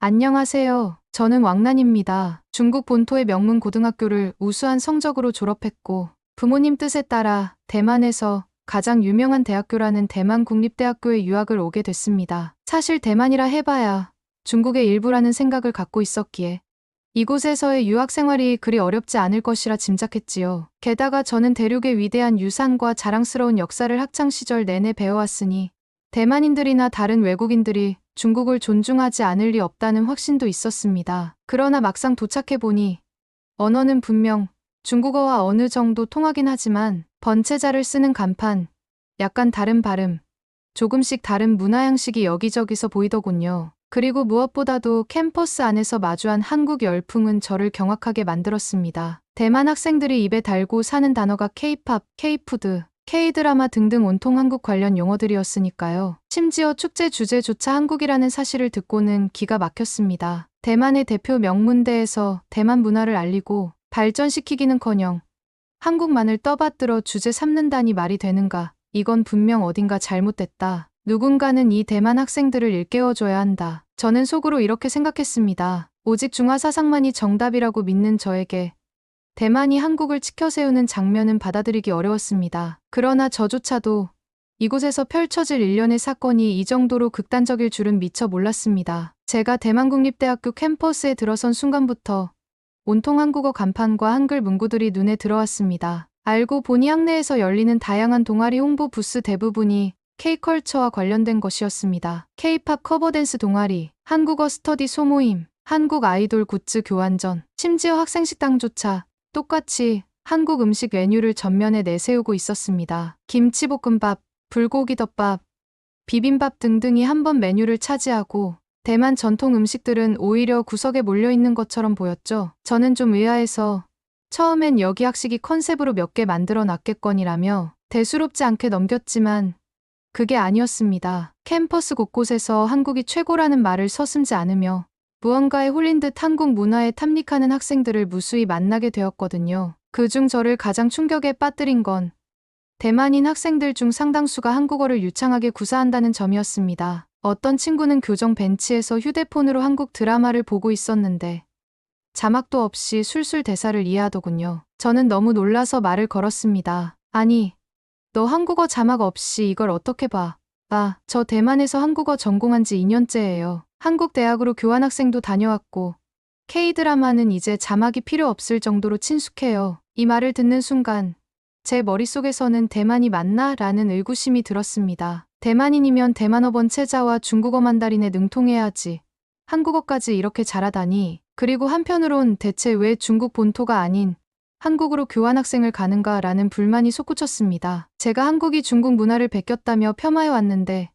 안녕하세요. 저는 왕란입니다. 중국 본토의 명문 고등학교를 우수한 성적으로 졸업했고, 부모님 뜻에 따라 대만에서 가장 유명한 대학교라는 대만 국립대학교에 유학을 오게 됐습니다. 사실 대만이라 해봐야 중국의 일부라는 생각을 갖고 있었기에 이곳에서의 유학 생활이 그리 어렵지 않을 것이라 짐작했지요. 게다가 저는 대륙의 위대한 유산과 자랑스러운 역사를 학창시절 내내 배워왔으니 대만인들이나 다른 외국인들이 중국을 존중하지 않을 리 없다는 확신도 있었습니다. 그러나 막상 도착해보니 언어는 분명 중국어와 어느 정도 통하긴 하지만 번체자를 쓰는 간판, 약간 다른 발음, 조금씩 다른 문화 양식이 여기저기서 보이더군요. 그리고 무엇보다도 캠퍼스 안에서 마주한 한국 열풍은 저를 경악하게 만들었습니다. 대만 학생들이 입에 달고 사는 단어가 K-팝, K-푸드, K-드라마 등등 온통 한국 관련 용어들이었으니까요. 심지어 축제 주제조차 한국이라는 사실을 듣고는 기가 막혔습니다. 대만의 대표 명문대에서 대만 문화를 알리고 발전시키기는커녕 한국만을 떠받들어 주제 삼는다니 말이 되는가. 이건 분명 어딘가 잘못됐다. 누군가는 이 대만 학생들을 일깨워줘야 한다. 저는 속으로 이렇게 생각했습니다. 오직 중화 사상만이 정답이라고 믿는 저에게 대만이 한국을 치켜세우는 장면은 받아들이기 어려웠습니다. 그러나 저조차도 이곳에서 펼쳐질 일련의 사건이 이 정도로 극단적일 줄은 미처 몰랐습니다. 제가 대만국립대학교 캠퍼스에 들어선 순간부터 온통 한국어 간판과 한글 문구들이 눈에 들어왔습니다. 알고 보니 학내에서 열리는 다양한 동아리 홍보 부스 대부분이 K컬처와 관련된 것이었습니다. K-팝 커버댄스 동아리, 한국어 스터디 소모임, 한국 아이돌 굿즈 교환전, 심지어 학생식당조차 똑같이 한국 음식 메뉴를 전면에 내세우고 있었습니다. 김치볶음밥, 불고기덮밥, 비빔밥 등등이 한 번 메뉴를 차지하고 대만 전통 음식들은 오히려 구석에 몰려있는 것처럼 보였죠. 저는 좀 의아해서 처음엔 여기 학식이 컨셉으로 몇 개 만들어 놨겠거니라며 대수롭지 않게 넘겼지만 그게 아니었습니다. 캠퍼스 곳곳에서 한국이 최고라는 말을 서슴지 않으며 무언가에 홀린 듯 한국 문화에 탐닉하는 학생들을 무수히 만나게 되었거든요. 그중 저를 가장 충격에 빠뜨린 건 대만인 학생들 중 상당수가 한국어를 유창하게 구사한다는 점이었습니다. 어떤 친구는 교정 벤치에서 휴대폰으로 한국 드라마를 보고 있었는데 자막도 없이 술술 대사를 이해하더군요. 저는 너무 놀라서 말을 걸었습니다. 아니, 너 한국어 자막 없이 이걸 어떻게 봐? 저 대만에서 한국어 전공한 지 2년째예요. 한국 대학으로 교환학생도 다녀왔고 K-드라마는 이제 자막이 필요 없을 정도로 친숙해요. 이 말을 듣는 순간 제 머릿속에서는 대만이 맞나? 라는 의구심이 들었습니다. 대만인이면 대만어 번체자와 중국어 만다린에 능통해야지. 한국어까지 이렇게 잘하다니. 그리고 한편으론 대체 왜 중국 본토가 아닌 한국으로 교환학생을 가는가 라는 불만이 솟구쳤습니다. 제가 한국이 중국 문화를 베꼈다며 폄하해왔는데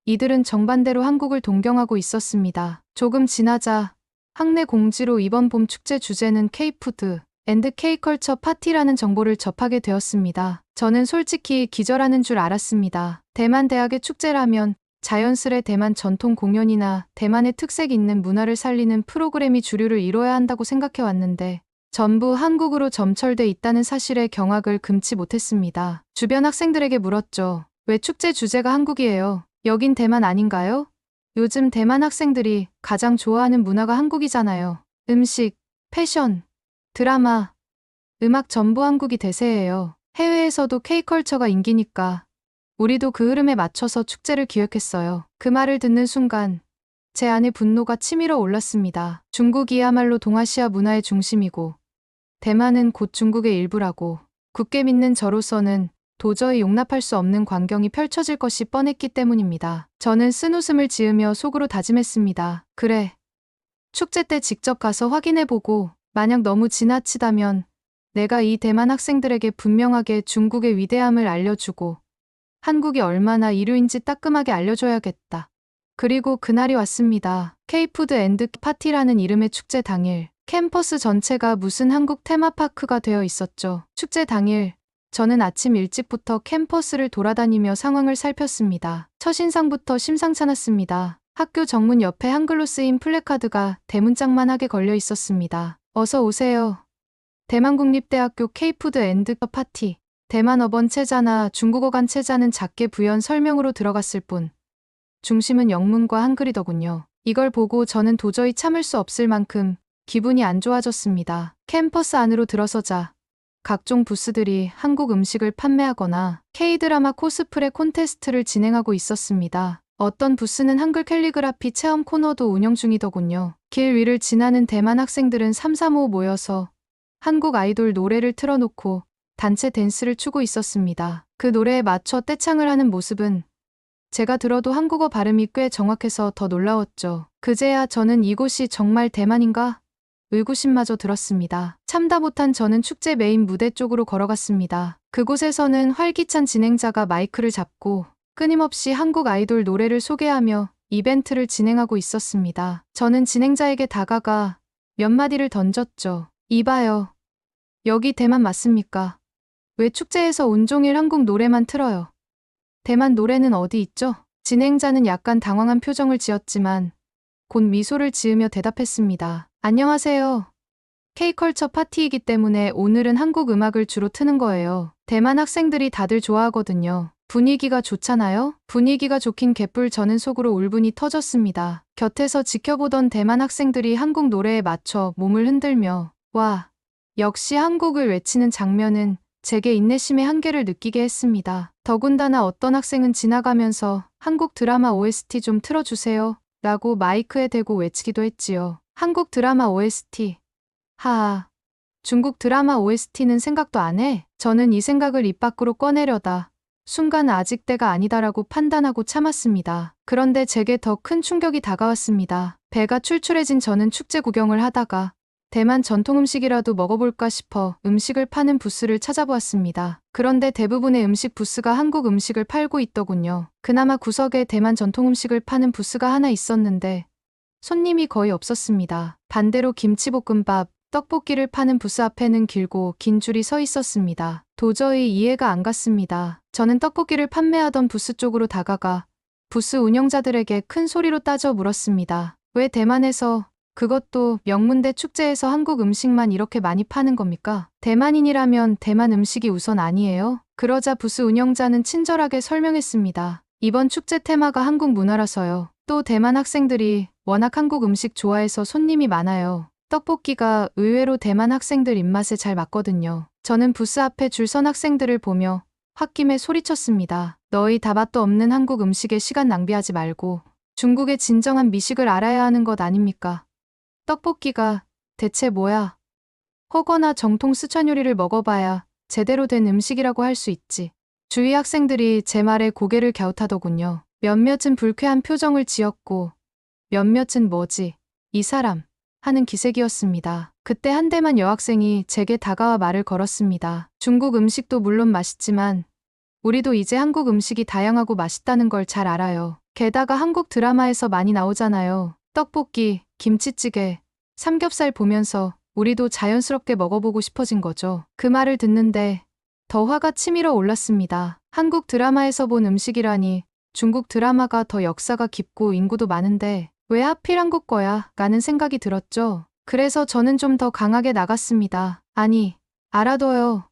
이들은 정반대로 한국을 동경하고 있었습니다. 조금 지나자 학내 공지로 이번 봄 축제 주제는 K-푸드 앤드 K-컬처 파티라는 정보를 접하게 되었습니다. 저는 솔직히 기절하는 줄 알았습니다. 대만 대학의 축제라면 자연스레 대만 전통 공연이나 대만의 특색 있는 문화를 살리는 프로그램이 주류를 이뤄야 한다고 생각해왔는데 전부 한국으로 점철돼 있다는 사실에 경악을 금치 못했습니다. 주변 학생들에게 물었죠. 왜 축제 주제가 한국이에요? 여긴 대만 아닌가요? 요즘 대만 학생들이 가장 좋아하는 문화가 한국이잖아요. 음식, 패션, 드라마, 음악 전부 한국이 대세예요. 해외에서도 K컬처가 인기니까 우리도 그 흐름에 맞춰서 축제를 기획했어요. 그 말을 듣는 순간 제 안에 분노가 치밀어 올랐습니다. 중국이야말로 동아시아 문화의 중심이고 대만은 곧 중국의 일부라고 굳게 믿는 저로서는 도저히 용납할 수 없는 광경이 펼쳐질 것이 뻔했기 때문입니다. 저는 쓴웃음을 지으며 속으로 다짐했습니다. 그래. 축제 때 직접 가서 확인해보고 만약 너무 지나치다면 내가 이 대만 학생들에게 분명하게 중국의 위대함을 알려주고 한국이 얼마나 이류인지 따끔하게 알려줘야겠다. 그리고 그날이 왔습니다. K-푸드 앤드 파티라는 이름의 축제 당일 캠퍼스 전체가 무슨 한국 테마파크가 되어 있었죠. 축제 당일 저는 아침 일찍부터 캠퍼스를 돌아다니며 상황을 살폈습니다. 첫인상부터 심상찮았습니다. 학교 정문 옆에 한글로 쓰인 플래카드가 대문짝만하게 걸려 있었습니다. 어서 오세요. 대만국립대학교 K-푸드 앤드 파티. 대만어 번체자나 중국어 간체자는 작게 부연 설명으로 들어갔을 뿐 중심은 영문과 한글이더군요. 이걸 보고 저는 도저히 참을 수 없을 만큼 기분이 안 좋아졌습니다. 캠퍼스 안으로 들어서자 각종 부스들이 한국 음식을 판매하거나 K-드라마 코스프레 콘테스트를 진행하고 있었습니다. 어떤 부스는 한글 캘리그라피 체험 코너도 운영 중이더군요. 길 위를 지나는 대만 학생들은 삼삼오오 모여서 한국 아이돌 노래를 틀어놓고 단체 댄스를 추고 있었습니다. 그 노래에 맞춰 떼창을 하는 모습은 제가 들어도 한국어 발음이 꽤 정확해서 더 놀라웠죠. 그제야 저는 이곳이 정말 대만인가? 의구심마저 들었습니다. 참다 못한 저는 축제 메인 무대 쪽으로 걸어갔습니다. 그곳에서는 활기찬 진행자가 마이크를 잡고 끊임없이 한국 아이돌 노래를 소개하며 이벤트를 진행하고 있었습니다. 저는 진행자에게 다가가 몇 마디를 던졌죠. 이봐요. 여기 대만 맞습니까? 왜 축제에서 온종일 한국 노래만 틀어요? 대만 노래는 어디 있죠? 진행자는 약간 당황한 표정을 지었지만 곧 미소를 지으며 대답했습니다. 안녕하세요. K컬처 파티이기 때문에 오늘은 한국 음악을 주로 트는 거예요. 대만 학생들이 다들 좋아하거든요. 분위기가 좋잖아요? 분위기가 좋긴 개뿔. 저는 속으로 울분이 터졌습니다. 곁에서 지켜보던 대만 학생들이 한국 노래에 맞춰 몸을 흔들며 와, 역시 한국을 외치는 장면은 제게 인내심의 한계를 느끼게 했습니다. 더군다나 어떤 학생은 지나가면서 한국 드라마 OST 좀 틀어주세요 라고 마이크에 대고 외치기도 했지요. 한국 드라마 OST. 하하. 중국 드라마 OST는 생각도 안 해? 저는 이 생각을 입 밖으로 꺼내려다 순간 아직 때가 아니다라고 판단하고 참았습니다. 그런데 제게 더 큰 충격이 다가왔습니다. 배가 출출해진 저는 축제 구경을 하다가 대만 전통 음식이라도 먹어볼까 싶어 음식을 파는 부스를 찾아보았습니다. 그런데 대부분의 음식 부스가 한국 음식을 팔고 있더군요. 그나마 구석에 대만 전통 음식을 파는 부스가 하나 있었는데 손님이 거의 없었습니다. 반대로 김치볶음밥, 떡볶이를 파는 부스 앞에는 길고 긴 줄이 서 있었습니다. 도저히 이해가 안 갔습니다. 저는 떡볶이를 판매하던 부스 쪽으로 다가가 부스 운영자들에게 큰 소리로 따져 물었습니다. 왜 대만에서, 그것도 명문대 축제에서 한국 음식만 이렇게 많이 파는 겁니까? 대만인이라면 대만 음식이 우선 아니에요? 그러자 부스 운영자는 친절하게 설명했습니다. 이번 축제 테마가 한국 문화라서요. 또 대만 학생들이 워낙 한국 음식 좋아해서 손님이 많아요. 떡볶이가 의외로 대만 학생들 입맛에 잘 맞거든요. 저는 부스 앞에 줄 선 학생들을 보며 홧김에 소리쳤습니다. 너희 다맛도 없는 한국 음식에 시간 낭비하지 말고 중국의 진정한 미식을 알아야 하는 것 아닙니까? 떡볶이가 대체 뭐야? 허거나 정통 스촨 요리를 먹어봐야 제대로 된 음식이라고 할 수 있지. 주위 학생들이 제 말에 고개를 갸웃하더군요. 몇몇은 불쾌한 표정을 지었고 몇몇은 뭐지? 이 사람 하는 기색이었습니다. 그때 한 대만 여학생이 제게 다가와 말을 걸었습니다. 중국 음식도 물론 맛있지만 우리도 이제 한국 음식이 다양하고 맛있다는 걸 잘 알아요. 게다가 한국 드라마에서 많이 나오잖아요. 떡볶이, 김치찌개, 삼겹살 보면서 우리도 자연스럽게 먹어보고 싶어진 거죠. 그 말을 듣는데 더 화가 치밀어 올랐습니다. 한국 드라마에서 본 음식이라니 중국 드라마가 더 역사가 깊고 인구도 많은데 왜 하필 한국 거야? 라는 생각이 들었죠. 그래서 저는 좀 더 강하게 나갔습니다. 아니, 알아둬요.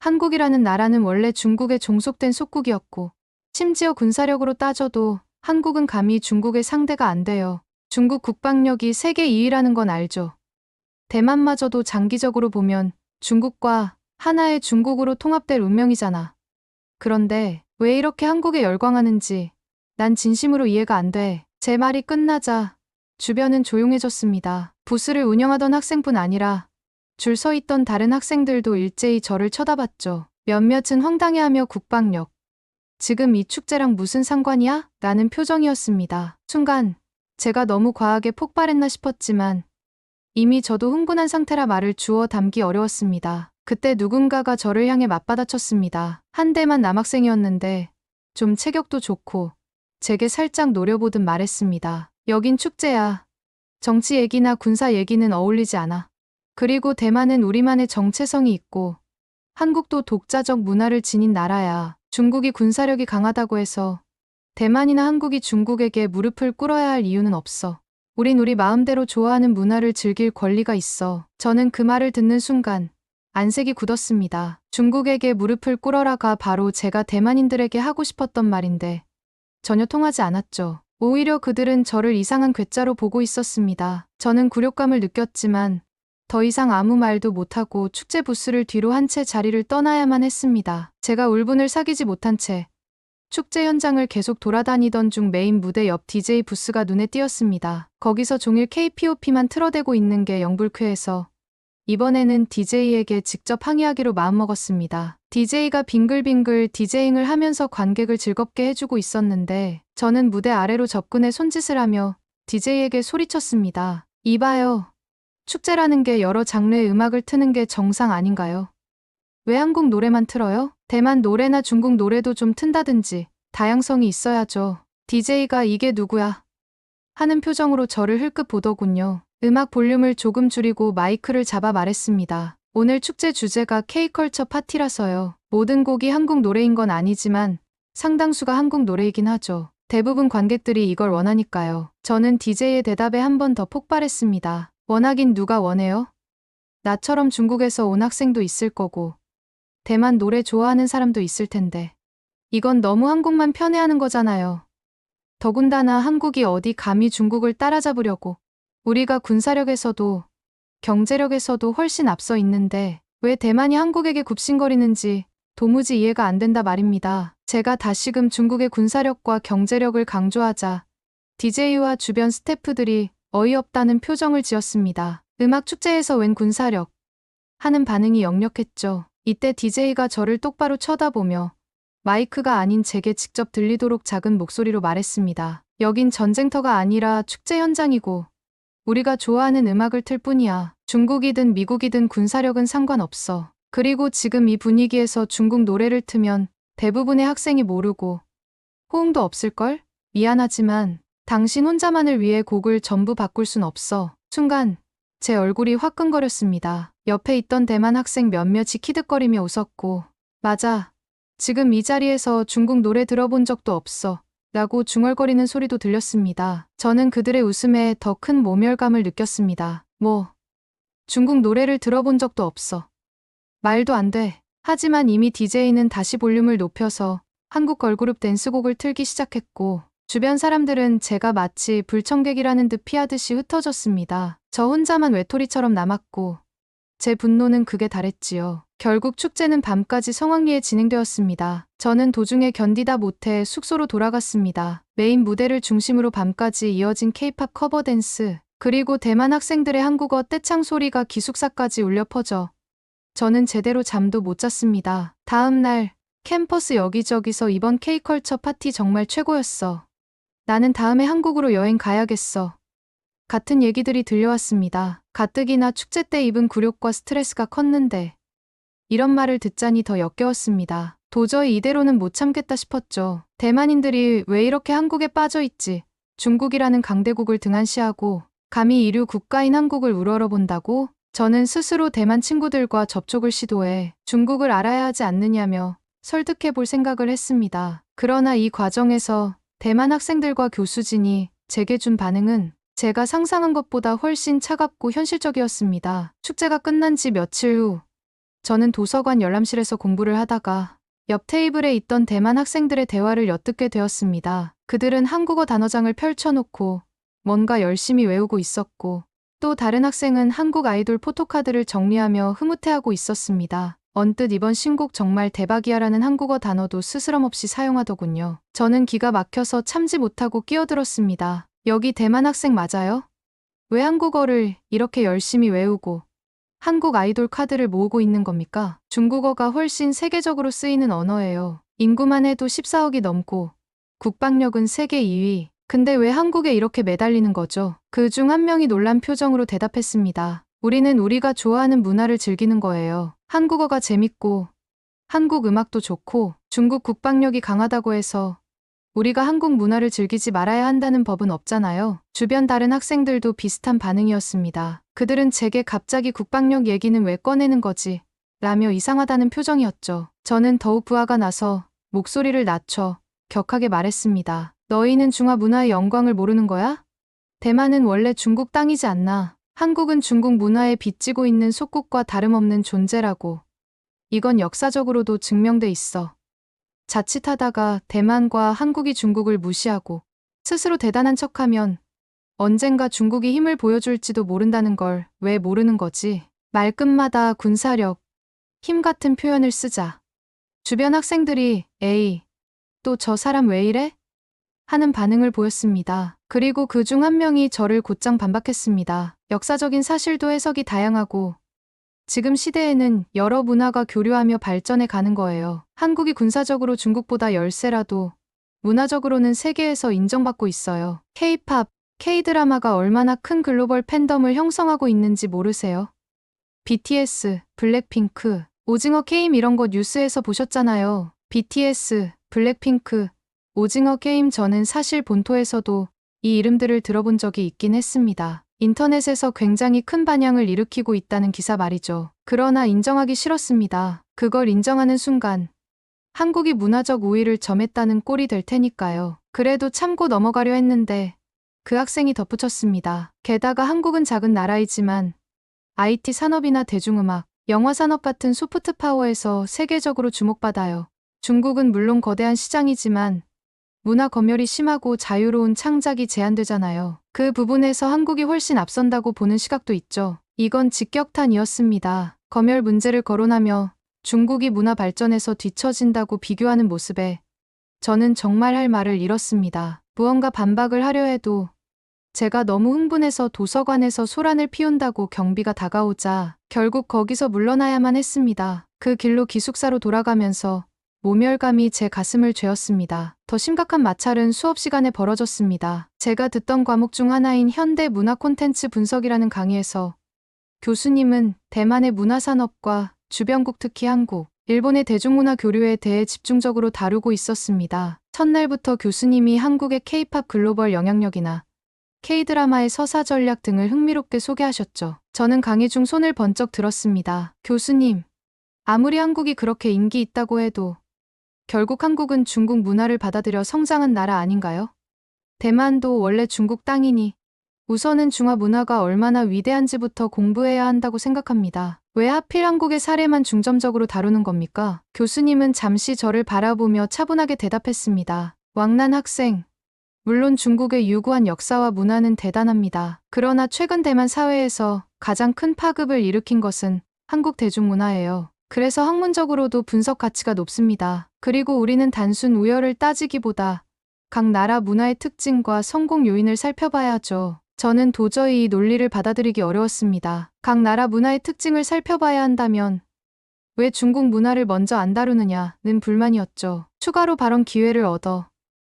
한국이라는 나라는 원래 중국에 종속된 속국이었고 심지어 군사력으로 따져도 한국은 감히 중국의 상대가 안 돼요. 중국 국방력이 세계 2위라는 건 알죠. 대만마저도 장기적으로 보면 중국과 하나의 중국으로 통합될 운명이잖아. 그런데 왜 이렇게 한국에 열광하는지 난 진심으로 이해가 안 돼. 제 말이 끝나자 주변은 조용해졌습니다. 부스를 운영하던 학생뿐 아니라 줄 서 있던 다른 학생들도 일제히 저를 쳐다봤죠. 몇몇은 황당해하며 국방력. 지금 이 축제랑 무슨 상관이야? 라는 표정이었습니다. 순간 제가 너무 과하게 폭발했나 싶었지만 이미 저도 흥분한 상태라 말을 주워 담기 어려웠습니다. 그때 누군가가 저를 향해 맞받아쳤습니다. 한 대만 남학생이었는데 좀 체격도 좋고 제게 살짝 노려보듯 말했습니다. 여긴 축제야. 정치 얘기나 군사 얘기는 어울리지 않아. 그리고 대만은 우리만의 정체성이 있고 한국도 독자적 문화를 지닌 나라야. 중국이 군사력이 강하다고 해서 대만이나 한국이 중국에게 무릎을 꿇어야 할 이유는 없어. 우린 우리 마음대로 좋아하는 문화를 즐길 권리가 있어. 저는 그 말을 듣는 순간 안색이 굳었습니다. 중국에게 무릎을 꿇어라가 바로 제가 대만인들에게 하고 싶었던 말인데 전혀 통하지 않았죠. 오히려 그들은 저를 이상한 괴짜로 보고 있었습니다. 저는 굴욕감을 느꼈지만 더 이상 아무 말도 못하고 축제 부스를 뒤로 한 채 자리를 떠나야만 했습니다. 제가 울분을 사귀지 못한 채 축제 현장을 계속 돌아다니던 중 메인 무대 옆 DJ 부스가 눈에 띄었습니다. 거기서 종일 K-POP만 틀어대고 있는 게 영불쾌해서 이번에는 DJ에게 직접 항의하기로 마음먹었습니다. DJ가 빙글빙글 디제잉을 하면서 관객을 즐겁게 해주고 있었는데 저는 무대 아래로 접근해 손짓을 하며 DJ에게 소리쳤습니다. 이봐요. 축제라는 게 여러 장르의 음악을 트는 게 정상 아닌가요? 왜 한국 노래만 틀어요? 대만 노래나 중국 노래도 좀 튼다든지 다양성이 있어야죠. DJ가 이게 누구야? 하는 표정으로 저를 흘끗 보더군요. 음악 볼륨을 조금 줄이고 마이크를 잡아 말했습니다. 오늘 축제 주제가 K컬처 파티라서요. 모든 곡이 한국 노래인 건 아니지만 상당수가 한국 노래이긴 하죠. 대부분 관객들이 이걸 원하니까요. 저는 DJ의 대답에 한 번 더 폭발했습니다. 원하긴 누가 원해요? 나처럼 중국에서 온 학생도 있을 거고 대만 노래 좋아하는 사람도 있을 텐데 이건 너무 한국만 편애하는 거잖아요. 더군다나 한국이 어디 감히 중국을 따라잡으려고. 우리가 군사력에서도 경제력에서도 훨씬 앞서 있는데 왜 대만이 한국에게 굽신거리는지 도무지 이해가 안 된다 말입니다. 제가 다시금 중국의 군사력과 경제력을 강조하자 DJ와 주변 스태프들이 어이없다는 표정을 지었습니다. 음악 축제에서 웬 군사력? 하는 반응이 역력했죠. 이때 DJ가 저를 똑바로 쳐다보며 마이크가 아닌 제게 직접 들리도록 작은 목소리로 말했습니다. 여긴 전쟁터가 아니라 축제 현장이고 우리가 좋아하는 음악을 틀 뿐이야. 중국이든 미국이든 군사력은 상관없어. 그리고 지금 이 분위기에서 중국 노래를 트면 대부분의 학생이 모르고 호응도 없을걸? 미안하지만 당신 혼자만을 위해 곡을 전부 바꿀 순 없어. 순간 제 얼굴이 화끈거렸습니다. 옆에 있던 대만 학생 몇몇이 키득거리며 웃었고 맞아. 지금 이 자리에서 중국 노래 들어본 적도 없어. 라고 중얼거리는 소리도 들렸습니다. 저는 그들의 웃음에 더 큰 모멸감을 느꼈습니다. 중국 노래를 들어본 적도 없어. 말도 안 돼. 하지만 이미 DJ는 다시 볼륨을 높여서 한국 걸그룹 댄스곡을 틀기 시작했고 주변 사람들은 제가 마치 불청객이라는 듯 피하듯이 흩어졌습니다. 저 혼자만 외톨이처럼 남았고 제 분노는 극에 달했지요. 결국 축제는 밤까지 성황리에 진행되었습니다. 저는 도중에 견디다 못해 숙소로 돌아갔습니다. 메인 무대를 중심으로 밤까지 이어진 K-팝 커버 댄스, 그리고 대만 학생들의 한국어 떼창 소리가 기숙사까지 울려 퍼져 저는 제대로 잠도 못 잤습니다. 다음 날 캠퍼스 여기저기서 이번 K컬처 파티 정말 최고였어. 나는 다음에 한국으로 여행 가야겠어. 같은 얘기들이 들려왔습니다. 가뜩이나 축제 때 입은 굴욕과 스트레스가 컸는데 이런 말을 듣자니 더 역겨웠습니다. 도저히 이대로는 못 참겠다 싶었죠. 대만인들이 왜 이렇게 한국에 빠져있지? 중국이라는 강대국을 등한시하고 감히 이류 국가인 한국을 우러러본다고? 저는 스스로 대만 친구들과 접촉을 시도해 중국을 알아야 하지 않느냐며 설득해 볼 생각을 했습니다. 그러나 이 과정에서 대만 학생들과 교수진이 제게 준 반응은 제가 상상한 것보다 훨씬 차갑고 현실적이었습니다. 축제가 끝난 지 며칠 후 저는 도서관 열람실에서 공부를 하다가 옆 테이블에 있던 대만 학생들의 대화를 엿듣게 되었습니다. 그들은 한국어 단어장을 펼쳐놓고 뭔가 열심히 외우고 있었고 또 다른 학생은 한국 아이돌 포토카드를 정리하며 흐뭇해하고 있었습니다. 언뜻 이번 신곡 정말 대박이야라는 한국어 단어도 스스럼없이 사용하더군요. 저는 기가 막혀서 참지 못하고 끼어들었습니다. 여기 대만 학생 맞아요? 왜 한국어를 이렇게 열심히 외우고 한국 아이돌 카드를 모으고 있는 겁니까? 중국어가 훨씬 세계적으로 쓰이는 언어예요. 인구만 해도 14억이 넘고 국방력은 세계 2위. 근데 왜 한국에 이렇게 매달리는 거죠? 그 중 한 명이 놀란 표정으로 대답했습니다. 우리는 우리가 좋아하는 문화를 즐기는 거예요. 한국어가 재밌고 한국 음악도 좋고 중국 국방력이 강하다고 해서 우리가 한국 문화를 즐기지 말아야 한다는 법은 없잖아요. 주변 다른 학생들도 비슷한 반응이었습니다. 그들은 제게 갑자기 국방력 얘기는 왜 꺼내는 거지? 라며 이상하다는 표정이었죠. 저는 더욱 부하가 나서 목소리를 낮춰 격하게 말했습니다. 너희는 중화 문화의 영광을 모르는 거야? 대만은 원래 중국 땅이지 않나. 한국은 중국 문화에 빚지고 있는 속국과 다름없는 존재라고. 이건 역사적으로도 증명돼 있어. 자칫하다가 대만과 한국이 중국을 무시하고 스스로 대단한 척하면 언젠가 중국이 힘을 보여줄지도 모른다는 걸 왜 모르는 거지? 말끝마다 군사력, 힘 같은 표현을 쓰자. 주변 학생들이 에이, 또 저 사람 왜 이래? 하는 반응을 보였습니다. 그리고 그중 한 명이 저를 곧장 반박했습니다. 역사적인 사실도 해석이 다양하고 지금 시대에는 여러 문화가 교류하며 발전해 가는 거예요. 한국이 군사적으로 중국보다 열세라도 문화적으로는 세계에서 인정받고 있어요. K-팝, K-드라마가 얼마나 큰 글로벌 팬덤을 형성하고 있는지 모르세요? BTS, 블랙핑크, 오징어 게임 이런 거 뉴스에서 보셨잖아요. BTS, 블랙핑크, 오징어 게임 저는 사실 본토에서도 이 이름들을 들어본 적이 있긴 했습니다. 인터넷에서 굉장히 큰 반향을 일으키고 있다는 기사 말이죠. 그러나 인정하기 싫었습니다. 그걸 인정하는 순간 한국이 문화적 우위를 점했다는 꼴이 될 테니까요. 그래도 참고 넘어가려 했는데 그 학생이 덧붙였습니다. 게다가 한국은 작은 나라이지만 IT 산업이나 대중음악, 영화 산업 같은 소프트 파워에서 세계적으로 주목받아요. 중국은 물론 거대한 시장이지만 문화 검열이 심하고 자유로운 창작이 제한되잖아요. 그 부분에서 한국이 훨씬 앞선다고 보는 시각도 있죠. 이건 직격탄이었습니다. 검열 문제를 거론하며 중국이 문화 발전에서 뒤처진다고 비교하는 모습에 저는 정말 할 말을 잃었습니다. 무언가 반박을 하려 해도 제가 너무 흥분해서 도서관에서 소란을 피운다고 경비가 다가오자 결국 거기서 물러나야만 했습니다. 그 길로 기숙사로 돌아가면서 모멸감이 제 가슴을 죄었습니다. 더 심각한 마찰은 수업 시간에 벌어졌습니다. 제가 듣던 과목 중 하나인 현대 문화 콘텐츠 분석이라는 강의에서 교수님은 대만의 문화산업과 주변국 특히 한국, 일본의 대중문화 교류에 대해 집중적으로 다루고 있었습니다. 첫날부터 교수님이 한국의 K-팝 글로벌 영향력이나 K-드라마의 서사 전략 등을 흥미롭게 소개하셨죠. 저는 강의 중 손을 번쩍 들었습니다. 교수님, 아무리 한국이 그렇게 인기 있다고 해도 결국 한국은 중국 문화를 받아들여 성장한 나라 아닌가요? 대만도 원래 중국 땅이니 우선은 중화 문화가 얼마나 위대한지부터 공부해야 한다고 생각합니다. 왜 하필 한국의 사례만 중점적으로 다루는 겁니까? 교수님은 잠시 저를 바라보며 차분하게 대답했습니다. 왕난 학생, 물론 중국의 유구한 역사와 문화는 대단합니다. 그러나 최근 대만 사회에서 가장 큰 파급을 일으킨 것은 한국 대중문화예요. 그래서 학문적으로도 분석 가치가 높습니다. 그리고 우리는 단순 우열을 따지기보다 각 나라 문화의 특징과 성공 요인을 살펴봐야 하죠. 저는 도저히 이 논리를 받아들이기 어려웠습니다. 각 나라 문화의 특징을 살펴봐야 한다면 왜 중국 문화를 먼저 안 다루느냐는 불만이었죠. 추가로 발언 기회를 얻어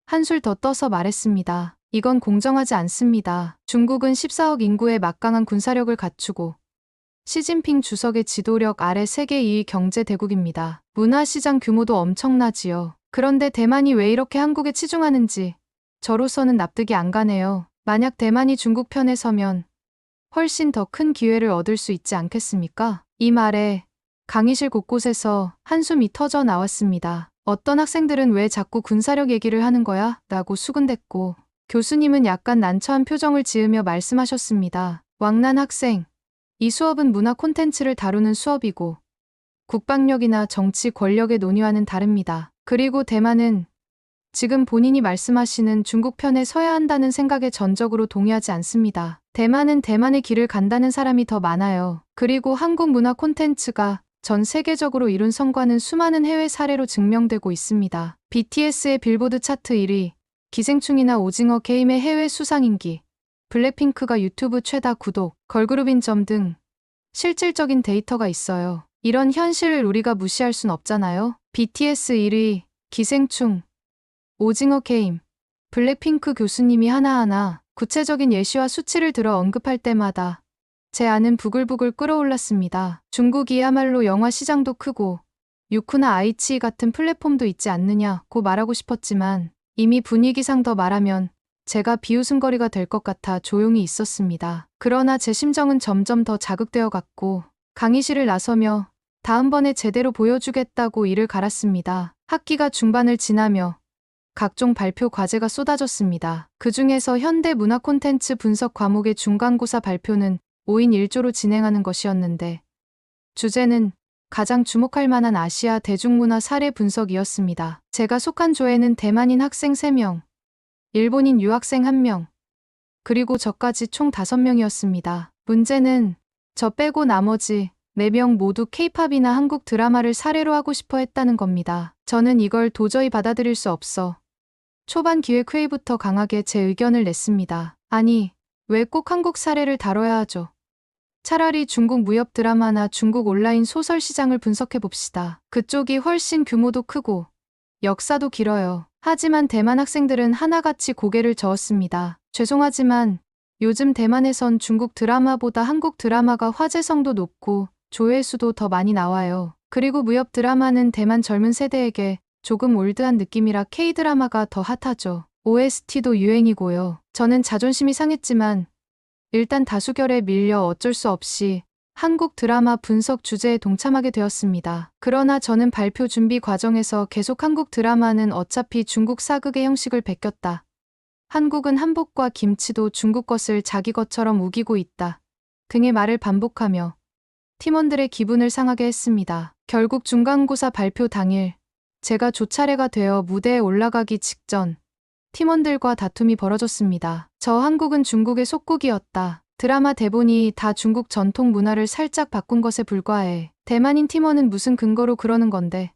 한술 더 떠서 말했습니다. 이건 공정하지 않습니다. 중국은 14억 인구의 막강한 군사력을 갖추고 시진핑 주석의 지도력 아래 세계 2위 경제 대국입니다. 문화시장 규모도 엄청나지요. 그런데 대만이 왜 이렇게 한국에 치중하는지 저로서는 납득이 안 가네요. 만약 대만이 중국 편에 서면 훨씬 더 큰 기회를 얻을 수 있지 않겠습니까? 이 말에 강의실 곳곳에서 한숨이 터져 나왔습니다. 어떤 학생들은 왜 자꾸 군사력 얘기를 하는 거야? 라고 수군댔고 교수님은 약간 난처한 표정을 지으며 말씀하셨습니다. 왕난 학생, 이 수업은 문화 콘텐츠를 다루는 수업이고 국방력이나 정치 권력의 논의와는 다릅니다. 그리고 대만은 지금 본인이 말씀하시는 중국 편에 서야 한다는 생각에 전적으로 동의하지 않습니다. 대만은 대만의 길을 간다는 사람이 더 많아요. 그리고 한국 문화 콘텐츠가 전 세계적으로 이룬 성과는 수많은 해외 사례로 증명되고 있습니다. BTS의 빌보드 차트 1위, 기생충이나 오징어 게임의 해외 수상 인기, 블랙핑크가 유튜브 최다 구독, 걸그룹 인점 등 실질적인 데이터가 있어요. 이런 현실을 우리가 무시할 순 없잖아요. BTS 1위, 기생충, 오징어 게임, 블랙핑크 교수님이 하나하나 구체적인 예시와 수치를 들어 언급할 때마다 제 안은 부글부글 끓어올랐습니다. 중국이야말로 영화 시장도 크고 유쿠나 아이치 같은 플랫폼도 있지 않느냐고 말하고 싶었지만 이미 분위기상 더 말하면 제가 비웃음거리가 될 것 같아 조용히 있었습니다. 그러나 제 심정은 점점 더 자극되어 갔고 강의실을 나서며 다음번에 제대로 보여주겠다고 이를 갈았습니다. 학기가 중반을 지나며 각종 발표 과제가 쏟아졌습니다. 그중에서 현대 문화 콘텐츠 분석 과목의 중간고사 발표는 5인 1조로 진행하는 것이었는데 주제는 가장 주목할 만한 아시아 대중문화 사례 분석이었습니다. 제가 속한 조에는 대만인 학생 3명, 일본인 유학생 1명, 그리고 저까지 총 5명이었습니다. 문제는 저 빼고 나머지 4명 모두 케이팝이나 한국 드라마를 사례로 하고 싶어 했다는 겁니다. 저는 이걸 도저히 받아들일 수 없어 초반 기획 회의부터 강하게 제 의견을 냈습니다. 아니, 왜 꼭 한국 사례를 다뤄야 하죠? 차라리 중국 무협 드라마나 중국 온라인 소설 시장을 분석해 봅시다. 그쪽이 훨씬 규모도 크고 역사도 길어요. 하지만 대만 학생들은 하나같이 고개를 저었습니다. 죄송하지만 요즘 대만에선 중국 드라마보다 한국 드라마가 화제성도 높고 조회수도 더 많이 나와요. 그리고 무협 드라마는 대만 젊은 세대에게 조금 올드한 느낌이라 K-드라마가 더 핫하죠. OST도 유행이고요. 저는 자존심이 상했지만 일단 다수결에 밀려 어쩔 수 없이 한국 드라마 분석 주제에 동참하게 되었습니다. 그러나 저는 발표 준비 과정에서 계속 한국 드라마는 어차피 중국 사극의 형식을 베꼈다. 한국은 한복과 김치도 중국 것을 자기 것처럼 우기고 있다. 등의 말을 반복하며 팀원들의 기분을 상하게 했습니다. 결국 중간고사 발표 당일 제가 조차례가 되어 무대에 올라가기 직전 팀원들과 다툼이 벌어졌습니다. 저 한국은 중국의 속국이었다. 드라마 대본이 다 중국 전통 문화를 살짝 바꾼 것에 불과해. 대만인 팀원은 무슨 근거로 그러는 건데.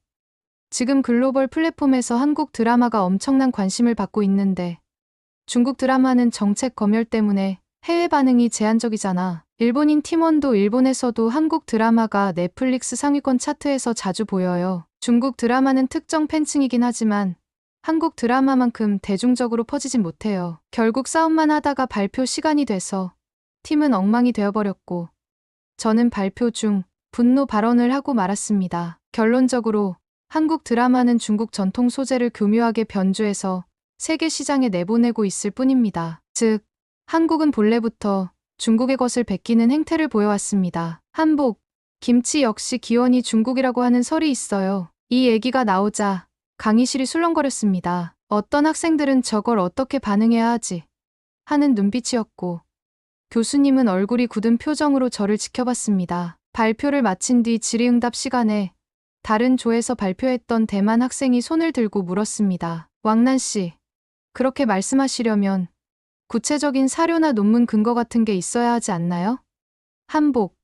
지금 글로벌 플랫폼에서 한국 드라마가 엄청난 관심을 받고 있는데 중국 드라마는 정책 검열 때문에 해외 반응이 제한적이잖아. 일본인 팀원도 일본에서도 한국 드라마가 넷플릭스 상위권 차트에서 자주 보여요. 중국 드라마는 특정 팬층이긴 하지만 한국 드라마만큼 대중적으로 퍼지진 못해요. 결국 싸움만 하다가 발표 시간이 돼서 팀은 엉망이 되어버렸고 저는 발표 중 분노 발언을 하고 말았습니다. 결론적으로 한국 드라마는 중국 전통 소재를 교묘하게 변주해서 세계 시장에 내보내고 있을 뿐입니다. 즉, 한국은 본래부터 중국의 것을 베끼는 행태를 보여왔습니다. 한복, 김치 역시 기원이 중국이라고 하는 설이 있어요. 이 얘기가 나오자 강의실이 술렁거렸습니다. 어떤 학생들은 저걸 어떻게 반응해야 하지? 하는 눈빛이었고 교수님은 얼굴이 굳은 표정으로 저를 지켜봤습니다. 발표를 마친 뒤 질의응답 시간에 다른 조에서 발표했던 대만 학생이 손을 들고 물었습니다. 왕난 씨, 그렇게 말씀하시려면 구체적인 사료나 논문 근거 같은 게 있어야 하지 않나요? 한복,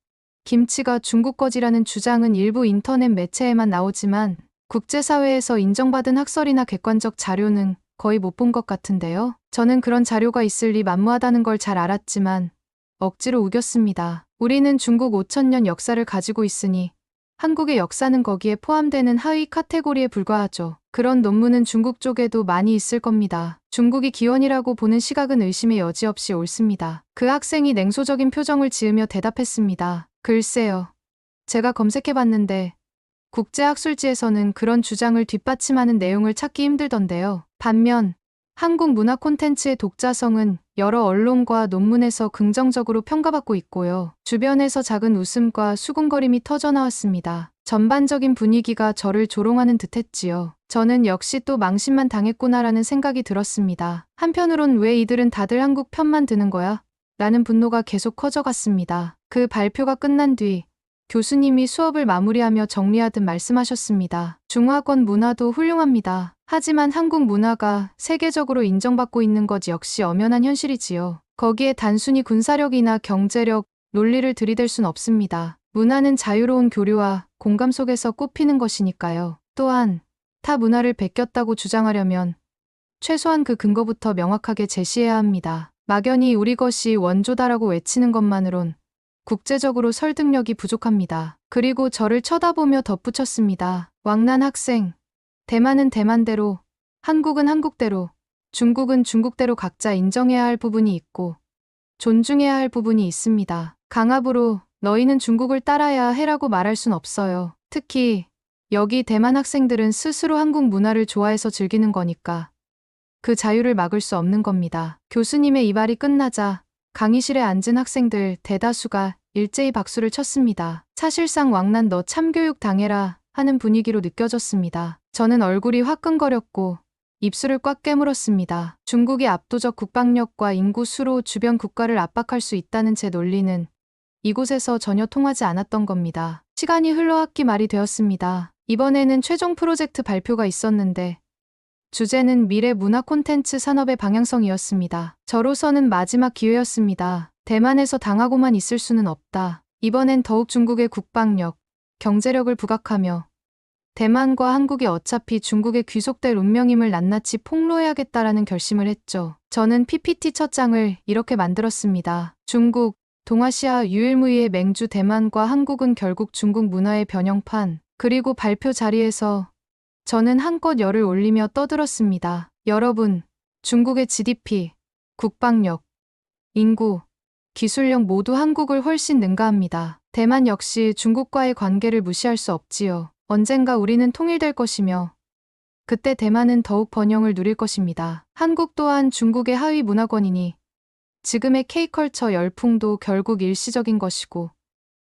김치가 중국 거지라는 주장은 일부 인터넷 매체에만 나오지만 국제사회에서 인정받은 학설이나 객관적 자료는 거의 못 본 것 같은데요. 저는 그런 자료가 있을 리 만무하다는 걸 잘 알았지만 억지로 우겼습니다. 우리는 중국 5,000년 역사를 가지고 있으니 한국의 역사는 거기에 포함되는 하위 카테고리에 불과하죠. 그런 논문은 중국 쪽에도 많이 있을 겁니다. 중국이 기원이라고 보는 시각은 의심의 여지 없이 옳습니다. 그 학생이 냉소적인 표정을 지으며 대답했습니다. 글쎄요. 제가 검색해봤는데 국제학술지에서는 그런 주장을 뒷받침하는 내용을 찾기 힘들던데요. 반면 한국 문화 콘텐츠의 독자성은 여러 언론과 논문에서 긍정적으로 평가받고 있고요. 주변에서 작은 웃음과 수군거림이 터져나왔습니다. 전반적인 분위기가 저를 조롱하는 듯했지요. 저는 역시 또 망신만 당했구나라는 생각이 들었습니다. 한편으론 왜 이들은 다들 한국 편만 드는 거야? 라는 분노가 계속 커져갔습니다. 그 발표가 끝난 뒤 교수님이 수업을 마무리하며 정리하듯 말씀하셨습니다. 중화권 문화도 훌륭합니다. 하지만 한국 문화가 세계적으로 인정받고 있는 것 역시 엄연한 현실이지요. 거기에 단순히 군사력이나 경제력, 논리를 들이댈 순 없습니다. 문화는 자유로운 교류와 공감 속에서 꽃피는 것이니까요. 또한 타 문화를 베꼈다고 주장하려면 최소한 그 근거부터 명확하게 제시해야 합니다. 막연히 우리 것이 원조다라고 외치는 것만으론 국제적으로 설득력이 부족합니다. 그리고 저를 쳐다보며 덧붙였습니다. 왕난 학생, 대만은 대만대로, 한국은 한국대로, 중국은 중국대로 각자 인정해야 할 부분이 있고 존중해야 할 부분이 있습니다. 강압으로 너희는 중국을 따라야 해라고 말할 순 없어요. 특히 여기 대만 학생들은 스스로 한국 문화를 좋아해서 즐기는 거니까 그 자유를 막을 수 없는 겁니다. 교수님의 이 말이 끝나자 강의실에 앉은 학생들 대다수가 일제히 박수를 쳤습니다. 사실상 왕난 너 참교육 당해라 하는 분위기로 느껴졌습니다. 저는 얼굴이 화끈거렸고 입술을 꽉 깨물었습니다. 중국이 압도적 국방력과 인구 수로 주변 국가를 압박할 수 있다는 제 논리는 이곳에서 전혀 통하지 않았던 겁니다. 시간이 흘러 학기 말이 되었습니다. 이번에는 최종 프로젝트 발표가 있었는데 주제는 미래 문화 콘텐츠 산업의 방향성이었습니다. 저로서는 마지막 기회였습니다. 대만에서 당하고만 있을 수는 없다. 이번엔 더욱 중국의 국방력, 경제력을 부각하며 대만과 한국이 어차피 중국에 귀속될 운명임을 낱낱이 폭로해야겠다라는 결심을 했죠. 저는 PPT 첫 장을 이렇게 만들었습니다. 중국, 동아시아 유일무이의 맹주 대만과 한국은 결국 중국 문화의 변형판. 그리고 발표 자리에서 저는 한껏 열을 올리며 떠들었습니다. 여러분, 중국의 GDP, 국방력, 인구, 기술력 모두 한국을 훨씬 능가합니다. 대만 역시 중국과의 관계를 무시할 수 없지요. 언젠가 우리는 통일될 것이며 그때 대만은 더욱 번영을 누릴 것입니다. 한국 또한 중국의 하위 문화권이니 지금의 K컬처 열풍도 결국 일시적인 것이고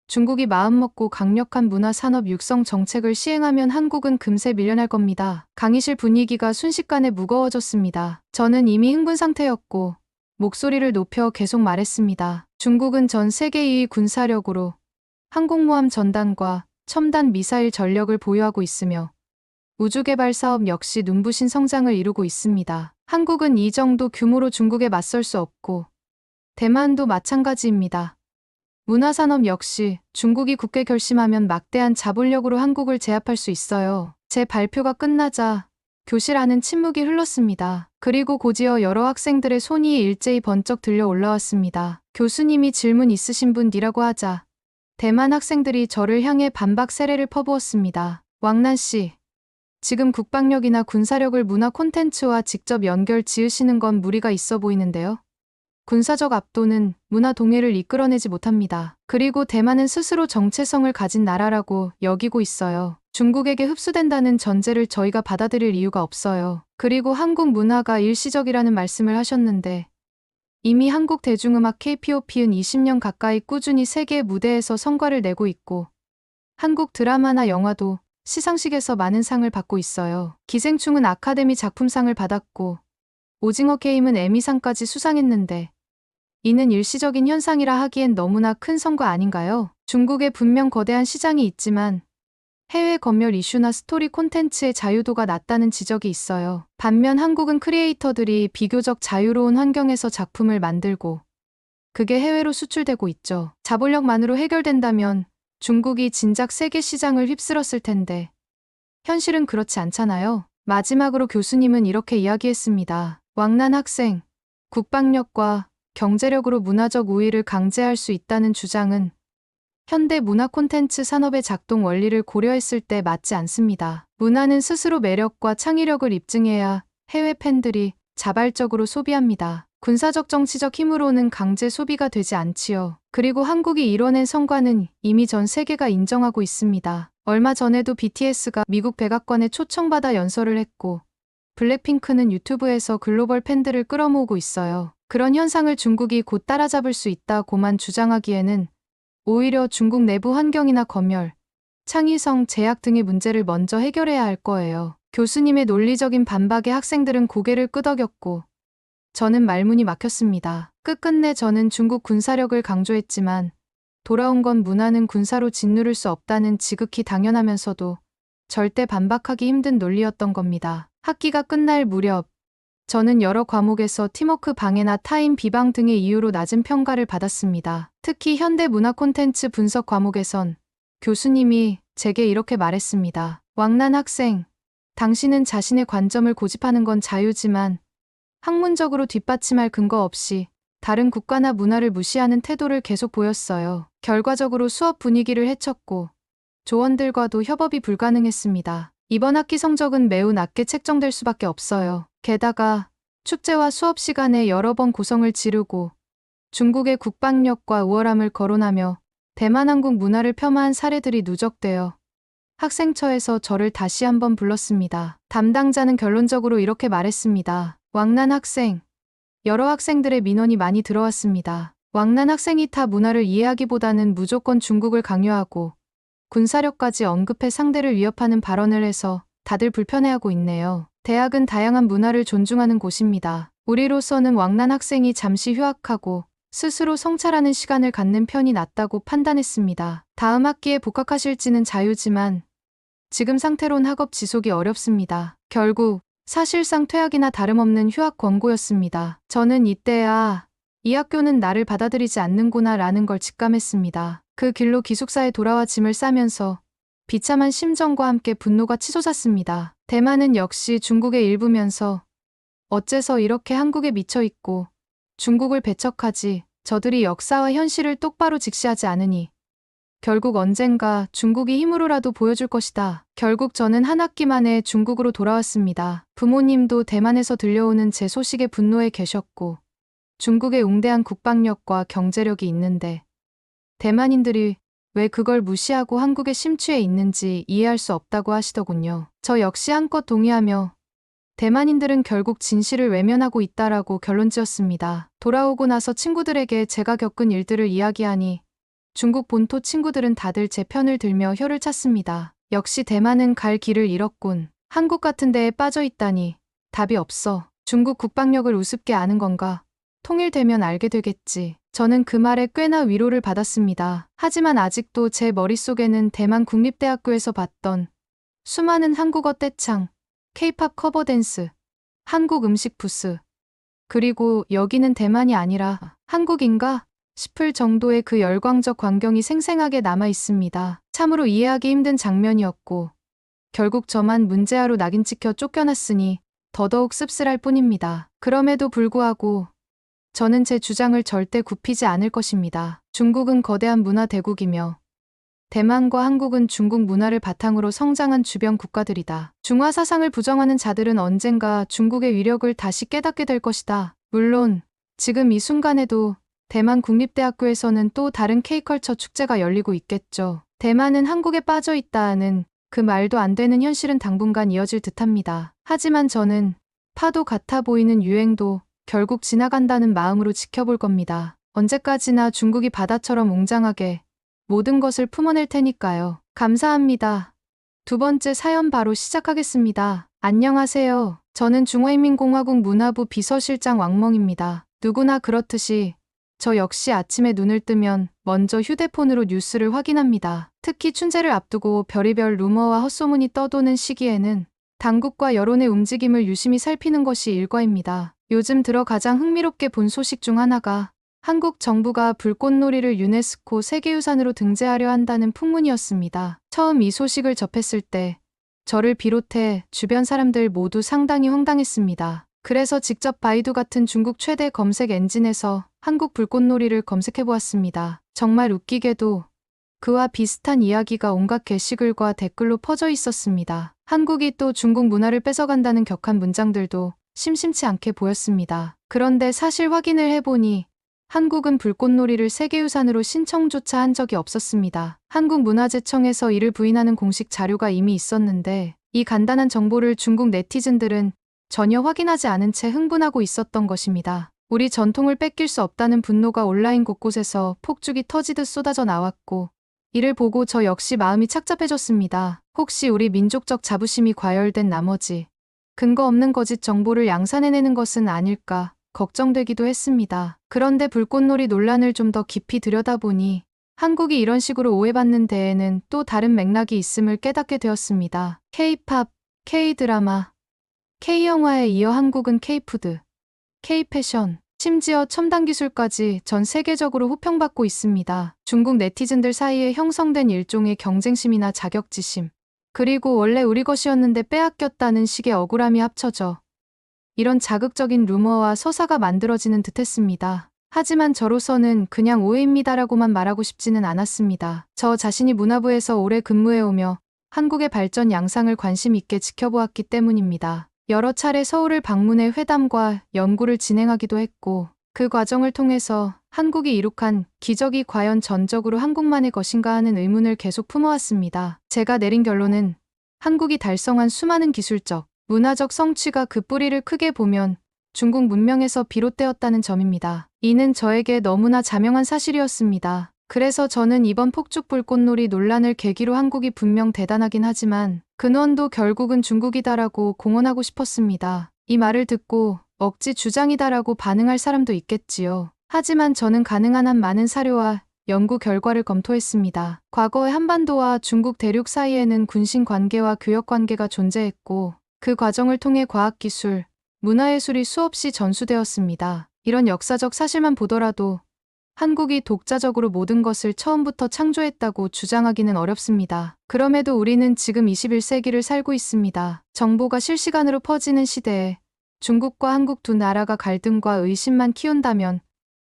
중국이 마음먹고 강력한 문화산업 육성 정책을 시행하면 한국은 금세 밀려날 겁니다. 강의실 분위기가 순식간에 무거워졌습니다. 저는 이미 흥분 상태였고 목소리를 높여 계속 말했습니다. 중국은 전 세계 2위 군사력으로 항공모함 전단과 첨단 미사일 전력을 보유하고 있으며 우주개발 사업 역시 눈부신 성장을 이루고 있습니다. 한국은 이 정도 규모로 중국에 맞설 수 없고 대만도 마찬가지입니다. 문화산업 역시 중국이 굳게 결심하면 막대한 자본력으로 한국을 제압할 수 있어요. 제 발표가 끝나자 교실 안은 침묵이 흘렀습니다. 그리고 곧이어 여러 학생들의 손이 일제히 번쩍 들려 올라왔습니다. 교수님이 질문 있으신 분이라고 하자 대만 학생들이 저를 향해 반박 세례를 퍼부었습니다. 왕난 씨, 지금 국방력이나 군사력을 문화 콘텐츠와 직접 연결 지으시는 건 무리가 있어 보이는데요. 군사적 압도는 문화 동해를 이끌어내지 못합니다. 그리고 대만은 스스로 정체성을 가진 나라라고 여기고 있어요. 중국에게 흡수된다는 전제를 저희가 받아들일 이유가 없어요. 그리고 한국 문화가 일시적이라는 말씀을 하셨는데 이미 한국 대중음악 K-POP은 20년 가까이 꾸준히 세계 무대에서 성과를 내고 있고 한국 드라마나 영화도 시상식에서 많은 상을 받고 있어요. 기생충은 아카데미 작품상을 받았고 오징어 게임은 에미상까지 수상했는데 이는 일시적인 현상이라 하기엔 너무나 큰 성과 아닌가요? 중국에 분명 거대한 시장이 있지만 해외 검열 이슈나 스토리 콘텐츠의 자유도가 낮다는 지적이 있어요. 반면 한국은 크리에이터들이 비교적 자유로운 환경에서 작품을 만들고 그게 해외로 수출되고 있죠. 자본력만으로 해결된다면 중국이 진작 세계 시장을 휩쓸었을 텐데 현실은 그렇지 않잖아요. 마지막으로 교수님은 이렇게 이야기했습니다. 왕난 학생, 국방력과 경제력으로 문화적 우위를 강제할 수 있다는 주장은 현대 문화 콘텐츠 산업의 작동 원리를 고려했을 때 맞지 않습니다. 문화는 스스로 매력과 창의력을 입증해야 해외 팬들이 자발적으로 소비합니다. 군사적 정치적 힘으로는 강제 소비가 되지 않지요. 그리고 한국이 이뤄낸 성과는 이미 전 세계가 인정하고 있습니다. 얼마 전에도 BTS가 미국 백악관에 초청받아 연설을 했고 블랙핑크는 유튜브에서 글로벌 팬들을 끌어모으고 있어요. 그런 현상을 중국이 곧 따라잡을 수 있다고만 주장하기에는 오히려 중국 내부 환경이나 검열, 창의성, 제약 등의 문제를 먼저 해결해야 할 거예요. 교수님의 논리적인 반박에 학생들은 고개를 끄덕였고 저는 말문이 막혔습니다. 끝끝내 저는 중국 군사력을 강조했지만 돌아온 건 문화는 군사로 짓누를 수 없다는 지극히 당연하면서도 절대 반박하기 힘든 논리였던 겁니다. 학기가 끝날 무렵 저는 여러 과목에서 팀워크 방해나 타임 비방 등의 이유로 낮은 평가를 받았습니다. 특히 현대 문화 콘텐츠 분석 과목에선 교수님이 제게 이렇게 말했습니다. 왕난 학생, 당신은 자신의 관점을 고집하는 건 자유지만 학문적으로 뒷받침할 근거 없이 다른 국가나 문화를 무시하는 태도를 계속 보였어요. 결과적으로 수업 분위기를 해쳤고 조원들과도 협업이 불가능했습니다. 이번 학기 성적은 매우 낮게 책정될 수밖에 없어요. 게다가 축제와 수업 시간에 여러 번 고성을 지르고 중국의 국방력과 우월함을 거론하며 대만 한국 문화를 폄하한 사례들이 누적되어 학생처에서 저를 다시 한번 불렀습니다. 담당자는 결론적으로 이렇게 말했습니다. 왕난 학생, 여러 학생들의 민원이 많이 들어왔습니다. 왕난 학생이 타 문화를 이해하기보다는 무조건 중국을 강요하고 군사력까지 언급해 상대를 위협하는 발언을 해서 다들 불편해하고 있네요. 대학은 다양한 문화를 존중하는 곳입니다. 우리로서는 왕난 학생이 잠시 휴학하고 스스로 성찰하는 시간을 갖는 편이 낫다고 판단했습니다. 다음 학기에 복학하실지는 자유지만 지금 상태론 학업 지속이 어렵습니다. 결국 사실상 퇴학이나 다름없는 휴학 권고였습니다. 저는 이때야 이 학교는 나를 받아들이지 않는구나 라는 걸 직감했습니다. 그 길로 기숙사에 돌아와 짐을 싸면서 비참한 심정과 함께 분노가 치솟았습니다. 대만은 역시 중국의 일부면서 어째서 이렇게 한국에 미쳐 있고 중국을 배척하지, 저들이 역사와 현실을 똑바로 직시하지 않으니 결국 언젠가 중국이 힘으로라도 보여줄 것이다. 결국 저는 한 학기 만에 중국으로 돌아왔습니다. 부모님도 대만에서 들려오는 제 소식에 분노해 계셨고 중국의 웅대한 국방력과 경제력이 있는데 대만인들이 왜 그걸 무시하고 한국에 심취해 있는지 이해할 수 없다고 하시더군요. 저 역시 한껏 동의하며 대만인들은 결국 진실을 외면하고 있다라고 결론지었습니다. 돌아오고 나서 친구들에게 제가 겪은 일들을 이야기하니 중국 본토 친구들은 다들 제 편을 들며 혀를 찼습니다. 역시 대만은 갈 길을 잃었군. 한국 같은 데에 빠져 있다니 답이 없어. 중국 국방력을 우습게 아는 건가? 통일되면 알게 되겠지. 저는 그 말에 꽤나 위로를 받았습니다. 하지만 아직도 제 머릿속에는 대만 국립대학교에서 봤던 수많은 한국어 떼창, K-팝 커버 댄스, 한국 음식 부스, 그리고 여기는 대만이 아니라 한국인가 싶을 정도의 그 열광적 광경이 생생하게 남아 있습니다. 참으로 이해하기 힘든 장면이었고 결국 저만 문제아로 낙인 찍혀 쫓겨났으니 더더욱 씁쓸할 뿐입니다. 그럼에도 불구하고 저는 제 주장을 절대 굽히지 않을 것입니다. 중국은 거대한 문화 대국이며 대만과 한국은 중국 문화를 바탕으로 성장한 주변 국가들이다. 중화 사상을 부정하는 자들은 언젠가 중국의 위력을 다시 깨닫게 될 것이다. 물론 지금 이 순간에도 대만 국립대학교에서는 또 다른 K컬처 축제가 열리고 있겠죠. 대만은 한국에 빠져 있다는 그 말도 안 되는 현실은 당분간 이어질 듯합니다. 하지만 저는 파도 같아 보이는 유행도 결국 지나간다는 마음으로 지켜볼 겁니다. 언제까지나 중국이 바다처럼 웅장하게 모든 것을 품어낼 테니까요. 감사합니다. 두 번째 사연 바로 시작하겠습니다. 안녕하세요. 저는 중화인민공화국 문화부 비서실장 왕멍입니다. 누구나 그렇듯이 저 역시 아침에 눈을 뜨면 먼저 휴대폰으로 뉴스를 확인합니다. 특히 춘제를 앞두고 별의별 루머와 헛소문이 떠도는 시기에는 당국과 여론의 움직임을 유심히 살피는 것이 일과입니다. 요즘 들어 가장 흥미롭게 본 소식 중 하나가 한국 정부가 불꽃놀이를 유네스코 세계유산으로 등재하려 한다는 풍문이었습니다. 처음 이 소식을 접했을 때 저를 비롯해 주변 사람들 모두 상당히 황당했습니다. 그래서 직접 바이두 같은 중국 최대 검색 엔진에서 한국 불꽃놀이를 검색해보았습니다. 정말 웃기게도 그와 비슷한 이야기가 온갖 게시글과 댓글로 퍼져 있었습니다. 한국이 또 중국 문화를 뺏어간다는 격한 문장들도 심심치 않게 보였습니다. 그런데 사실 확인을 해보니 한국은 불꽃놀이를 세계유산으로 신청조차 한 적이 없었습니다. 한국문화재청에서 이를 부인하는 공식 자료가 이미 있었는데 이 간단한 정보를 중국 네티즌들은 전혀 확인하지 않은 채 흥분하고 있었던 것입니다. 우리 전통을 뺏길 수 없다는 분노가 온라인 곳곳에서 폭죽이 터지듯 쏟아져 나왔고 이를 보고 저 역시 마음이 착잡해졌습니다. 혹시 우리 민족적 자부심이 과열된 나머지 근거 없는 거짓 정보를 양산해내는 것은 아닐까 걱정되기도 했습니다. 그런데 불꽃놀이 논란을 좀 더 깊이 들여다보니 한국이 이런 식으로 오해받는 데에는 또 다른 맥락이 있음을 깨닫게 되었습니다. K-팝, K-드라마, K-영화에 이어 한국은 K-푸드, K-패션, 심지어 첨단 기술까지 전 세계적으로 호평받고 있습니다. 중국 네티즌들 사이에 형성된 일종의 경쟁심이나 자격지심, 그리고 원래 우리 것이었는데 빼앗겼다는 식의 억울함이 합쳐져 이런 자극적인 루머와 서사가 만들어지는 듯했습니다. 하지만 저로서는 그냥 오해입니다라고만 말하고 싶지는 않았습니다. 저 자신이 문화부에서 오래 근무해오며 한국의 발전 양상을 관심 있게 지켜보았기 때문입니다. 여러 차례 서울을 방문해 회담과 연구를 진행하기도 했고 그 과정을 통해서 한국이 이룩한 기적이 과연 전적으로 한국만의 것인가 하는 의문을 계속 품어왔습니다. 제가 내린 결론은 한국이 달성한 수많은 기술적, 문화적 성취가 그 뿌리를 크게 보면 중국 문명에서 비롯되었다는 점입니다. 이는 저에게 너무나 자명한 사실이었습니다. 그래서 저는 이번 폭죽 불꽃놀이 논란을 계기로 한국이 분명 대단하긴 하지만 근원도 결국은 중국이다라고 공언하고 싶었습니다. 이 말을 듣고 억지 주장이다라고 반응할 사람도 있겠지요. 하지만 저는 가능한 한 많은 사료와 연구 결과를 검토했습니다. 과거에 한반도와 중국 대륙 사이에는 군신 관계와 교역 관계가 존재했고 그 과정을 통해 과학기술, 문화예술이 수없이 전수되었습니다. 이런 역사적 사실만 보더라도 한국이 독자적으로 모든 것을 처음부터 창조했다고 주장하기는 어렵습니다. 그럼에도 우리는 지금 21세기를 살고 있습니다. 정보가 실시간으로 퍼지는 시대에 중국과 한국 두 나라가 갈등과 의심만 키운다면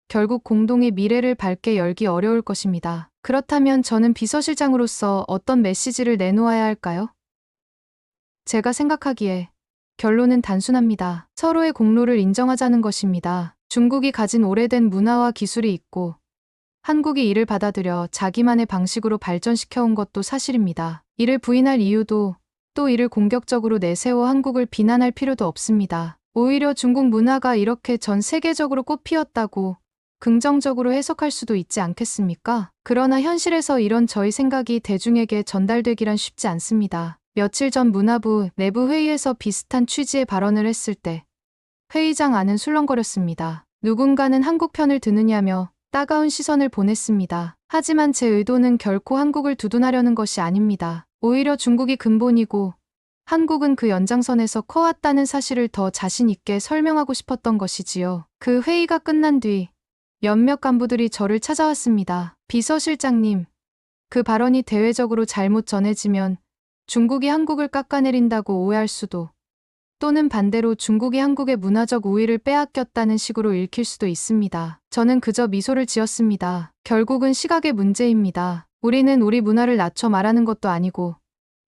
결국 공동의 미래를 밝게 열기 어려울 것입니다. 그렇다면 저는 비서실장으로서 어떤 메시지를 내놓아야 할까요? 제가 생각하기에 결론은 단순합니다. 서로의 공로를 인정하자는 것입니다. 중국이 가진 오래된 문화와 기술이 있고 한국이 이를 받아들여 자기만의 방식으로 발전시켜온 것도 사실입니다. 이를 부인할 이유도 또 이를 공격적으로 내세워 한국을 비난할 필요도 없습니다. 오히려 중국 문화가 이렇게 전 세계적으로 꽃피었다고 긍정적으로 해석할 수도 있지 않겠습니까? 그러나 현실에서 이런 저희 생각이 대중에게 전달되기란 쉽지 않습니다. 며칠 전 문화부 내부 회의에서 비슷한 취지의 발언을 했을 때 회의장 안은 술렁거렸습니다. 누군가는 한국 편을 드느냐며 따가운 시선을 보냈습니다. 하지만 제 의도는 결코 한국을 두둔하려는 것이 아닙니다. 오히려 중국이 근본이고 한국은 그 연장선에서 커왔다는 사실을 더 자신 있게 설명하고 싶었던 것이지요. 그 회의가 끝난 뒤 몇몇 간부들이 저를 찾아왔습니다. 비서실장님, 그 발언이 대외적으로 잘못 전해지면 중국이 한국을 깎아내린다고 오해할 수도, 또는 반대로 중국이 한국의 문화적 우위를 빼앗겼다는 식으로 읽힐 수도 있습니다. 저는 그저 미소를 지었습니다. 결국은 시각의 문제입니다. 우리는 우리 문화를 낮춰 말하는 것도 아니고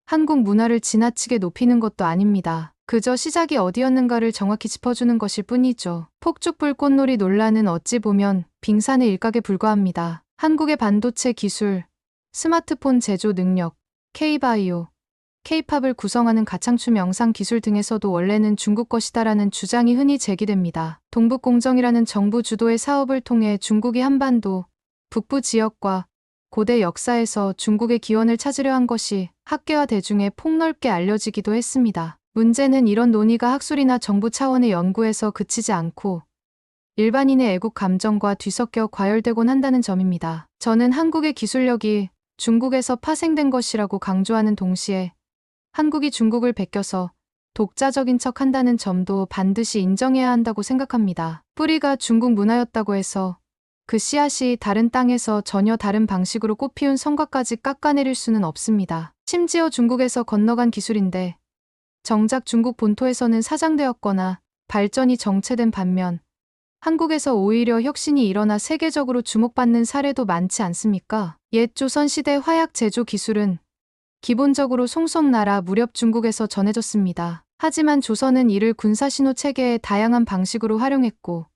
한국 문화를 지나치게 높이는 것도 아닙니다. 그저 시작이 어디였는가를 정확히 짚어주는 것일 뿐이죠. 폭죽불꽃놀이 논란은 어찌 보면 빙산의 일각에 불과합니다. 한국의 반도체 기술, 스마트폰 제조 능력, K-바이오, K-팝을 구성하는 가창춤 영상 기술 등에서도 원래는 중국 것이다라는 주장이 흔히 제기됩니다. 동북공정이라는 정부 주도의 사업을 통해 중국이 한반도, 북부 지역과 고대 역사에서 중국의 기원을 찾으려 한 것이 학계와 대중에 폭넓게 알려지기도 했습니다. 문제는 이런 논의가 학술이나 정부 차원의 연구에서 그치지 않고 일반인의 애국 감정과 뒤섞여 과열되곤 한다는 점입니다. 저는 한국의 기술력이 중국에서 파생된 것이라고 강조하는 동시에 한국이 중국을 베껴서 독자적인 척 한다는 점도 반드시 인정해야 한다고 생각합니다. 뿌리가 중국 문화였다고 해서 그 씨앗이 다른 땅에서 전혀 다른 방식으로 꽃피운 성과까지 깎아내릴 수는 없습니다. 심지어 중국에서 건너간 기술인데 정작 중국 본토에서는 사장되었거나 발전이 정체된 반면 한국에서 오히려 혁신이 일어나 세계적으로 주목받는 사례도 많지 않습니까? 옛 조선시대 화약 제조 기술은 기본적으로 송송나라 무렵 중국에서 전해졌습니다. 하지만 조선은 이를 군사신호 체계의 다양한 방식으로 활용했고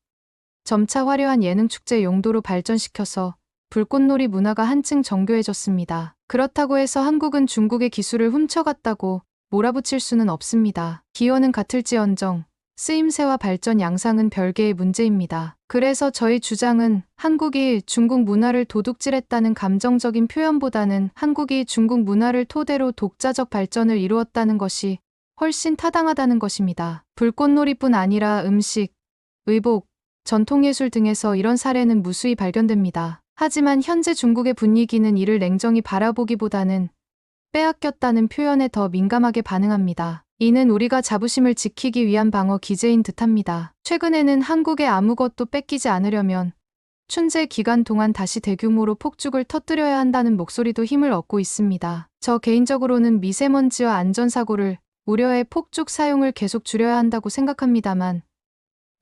점차 화려한 예능축제 용도로 발전시켜서 불꽃놀이 문화가 한층 정교해졌습니다. 그렇다고 해서 한국은 중국의 기술을 훔쳐갔다고 몰아붙일 수는 없습니다. 기원은 같을지언정 쓰임새와 발전 양상은 별개의 문제입니다. 그래서 저희 주장은 한국이 중국 문화를 도둑질했다는 감정적인 표현보다는 한국이 중국 문화를 토대로 독자적 발전을 이루었다는 것이 훨씬 타당하다는 것입니다. 불꽃놀이뿐 아니라 음식, 의복, 전통예술 등에서 이런 사례는 무수히 발견됩니다. 하지만 현재 중국의 분위기는 이를 냉정히 바라보기보다는 빼앗겼다는 표현에 더 민감하게 반응합니다. 이는 우리가 자부심을 지키기 위한 방어 기제인 듯합니다. 최근에는 한국에 아무것도 뺏기지 않으려면 춘제 기간 동안 다시 대규모로 폭죽을 터뜨려야 한다는 목소리도 힘을 얻고 있습니다. 저 개인적으로는 미세먼지와 안전사고를 우려해 폭죽 사용을 계속 줄여야 한다고 생각합니다만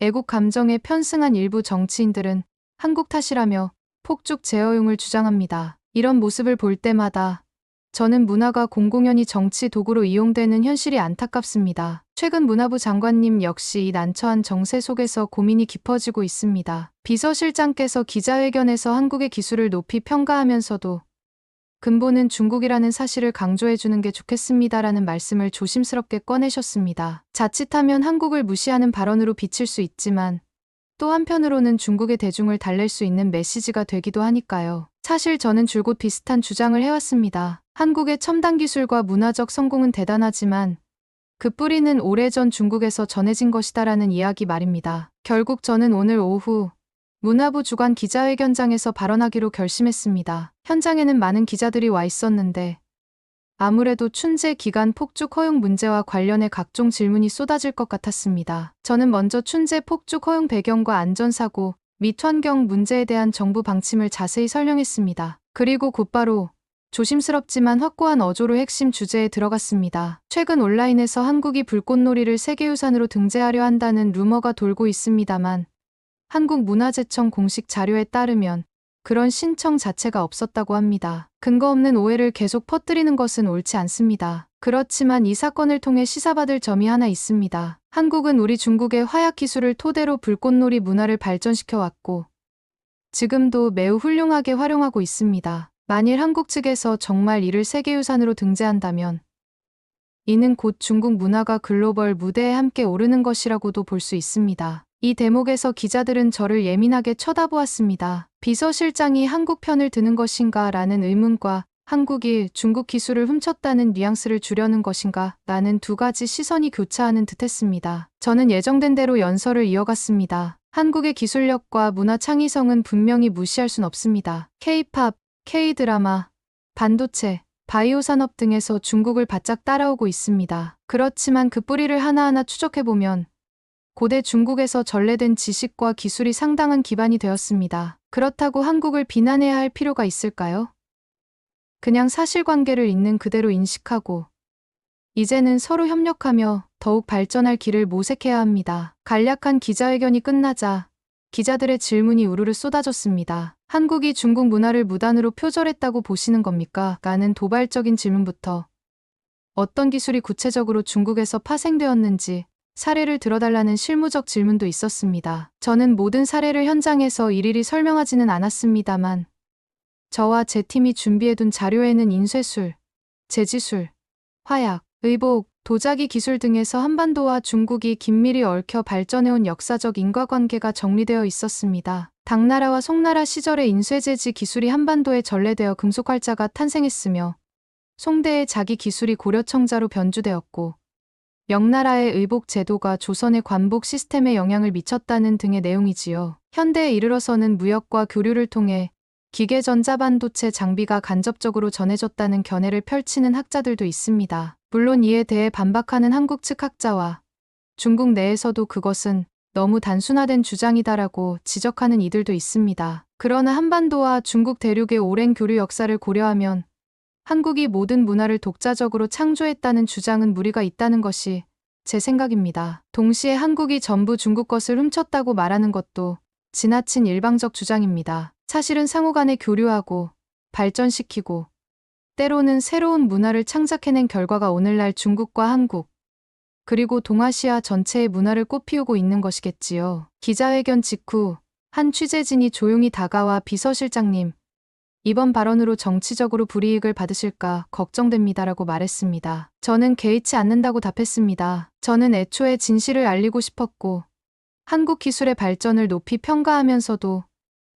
애국 감정에 편승한 일부 정치인들은 한국 탓이라며 폭죽 재허용을 주장합니다. 이런 모습을 볼 때마다 저는 문화가 공공연히 정치 도구로 이용되는 현실이 안타깝습니다. 최근 문화부 장관님 역시 이 난처한 정세 속에서 고민이 깊어지고 있습니다. 비서실장께서 기자회견에서 한국의 기술을 높이 평가하면서도 근본은 중국이라는 사실을 강조해주는 게 좋겠습니다라는 말씀을 조심스럽게 꺼내셨습니다. 자칫하면 한국을 무시하는 발언으로 비칠 수 있지만 또 한편으로는 중국의 대중을 달랠 수 있는 메시지가 되기도 하니까요. 사실 저는 줄곧 비슷한 주장을 해왔습니다. 한국의 첨단 기술과 문화적 성공은 대단하지만 그 뿌리는 오래전 중국에서 전해진 것이다라는 이야기 말입니다. 결국 저는 오늘 오후 문화부 주관 기자회견장에서 발언하기로 결심했습니다. 현장에는 많은 기자들이 와 있었는데 아무래도 춘제 기간 폭죽 허용 문제와 관련해 각종 질문이 쏟아질 것 같았습니다. 저는 먼저 춘제 폭죽 허용 배경과 안전사고 및 환경 문제에 대한 정부 방침을 자세히 설명했습니다. 그리고 곧바로 조심스럽지만 확고한 어조로 핵심 주제에 들어갔습니다. 최근 온라인에서 한국이 불꽃놀이를 세계유산으로 등재하려 한다는 루머가 돌고 있습니다만 한국문화재청 공식 자료에 따르면 그런 신청 자체가 없었다고 합니다. 근거 없는 오해를 계속 퍼뜨리는 것은 옳지 않습니다. 그렇지만 이 사건을 통해 시사받을 점이 하나 있습니다. 한국은 우리 중국의 화약 기술을 토대로 불꽃놀이 문화를 발전시켜 왔고 지금도 매우 훌륭하게 활용하고 있습니다. 만일 한국 측에서 정말 이를 세계유산으로 등재한다면 이는 곧 중국 문화가 글로벌 무대에 함께 오르는 것이라고도 볼 수 있습니다. 이 대목에서 기자들은 저를 예민하게 쳐다보았습니다. 비서실장이 한국 편을 드는 것인가 라는 의문과 한국이 중국 기술을 훔쳤다는 뉘앙스를 주려는 것인가 라는 두 가지 시선이 교차하는 듯했습니다. 저는 예정된 대로 연설을 이어갔습니다. 한국의 기술력과 문화 창의성은 분명히 무시할 순 없습니다. K-팝, K-드라마, 반도체, 바이오 산업 등에서 중국을 바짝 따라오고 있습니다. 그렇지만 그 뿌리를 하나하나 추적해보면 고대 중국에서 전래된 지식과 기술이 상당한 기반이 되었습니다. 그렇다고 한국을 비난해야 할 필요가 있을까요? 그냥 사실관계를 있는 그대로 인식하고 이제는 서로 협력하며 더욱 발전할 길을 모색해야 합니다. 간략한 기자회견이 끝나자 기자들의 질문이 우르르 쏟아졌습니다. 한국이 중국 문화를 무단으로 표절했다고 보시는 겁니까? 라는 도발적인 질문부터 어떤 기술이 구체적으로 중국에서 파생되었는지 사례를 들어달라는 실무적 질문도 있었습니다. 저는 모든 사례를 현장에서 일일이 설명하지는 않았습니다만 저와 제 팀이 준비해둔 자료에는 인쇄술, 제지술, 화약, 의복, 도자기 기술 등에서 한반도와 중국이 긴밀히 얽혀 발전해온 역사적 인과관계가 정리되어 있었습니다. 당나라와 송나라 시절의 인쇄제지 기술이 한반도에 전래되어 금속활자가 탄생했으며 송대의 자기 기술이 고려청자로 변주되었고 명나라의 의복 제도가 조선의 관복 시스템에 영향을 미쳤다는 등의 내용이지요. 현대에 이르러서는 무역과 교류를 통해 기계 전자반도체 장비가 간접적으로 전해졌다는 견해를 펼치는 학자들도 있습니다. 물론 이에 대해 반박하는 한국 측 학자와 중국 내에서도 그것은 너무 단순화된 주장이다라고 지적하는 이들도 있습니다. 그러나 한반도와 중국 대륙의 오랜 교류 역사를 고려하면 한국이 모든 문화를 독자적으로 창조했다는 주장은 무리가 있다는 것이 제 생각입니다. 동시에 한국이 전부 중국 것을 훔쳤다고 말하는 것도 지나친 일방적 주장입니다. 사실은 상호 간에 교류하고 발전시키고 때로는 새로운 문화를 창작해낸 결과가 오늘날 중국과 한국 그리고 동아시아 전체의 문화를 꽃피우고 있는 것이겠지요. 기자회견 직후 한 취재진이 조용히 다가와 비서실장님, 이번 발언으로 정치적으로 불이익을 받으실까 걱정됩니다라고 말했습니다. 저는 개의치 않는다고 답했습니다. 저는 애초에 진실을 알리고 싶었고 한국 기술의 발전을 높이 평가하면서도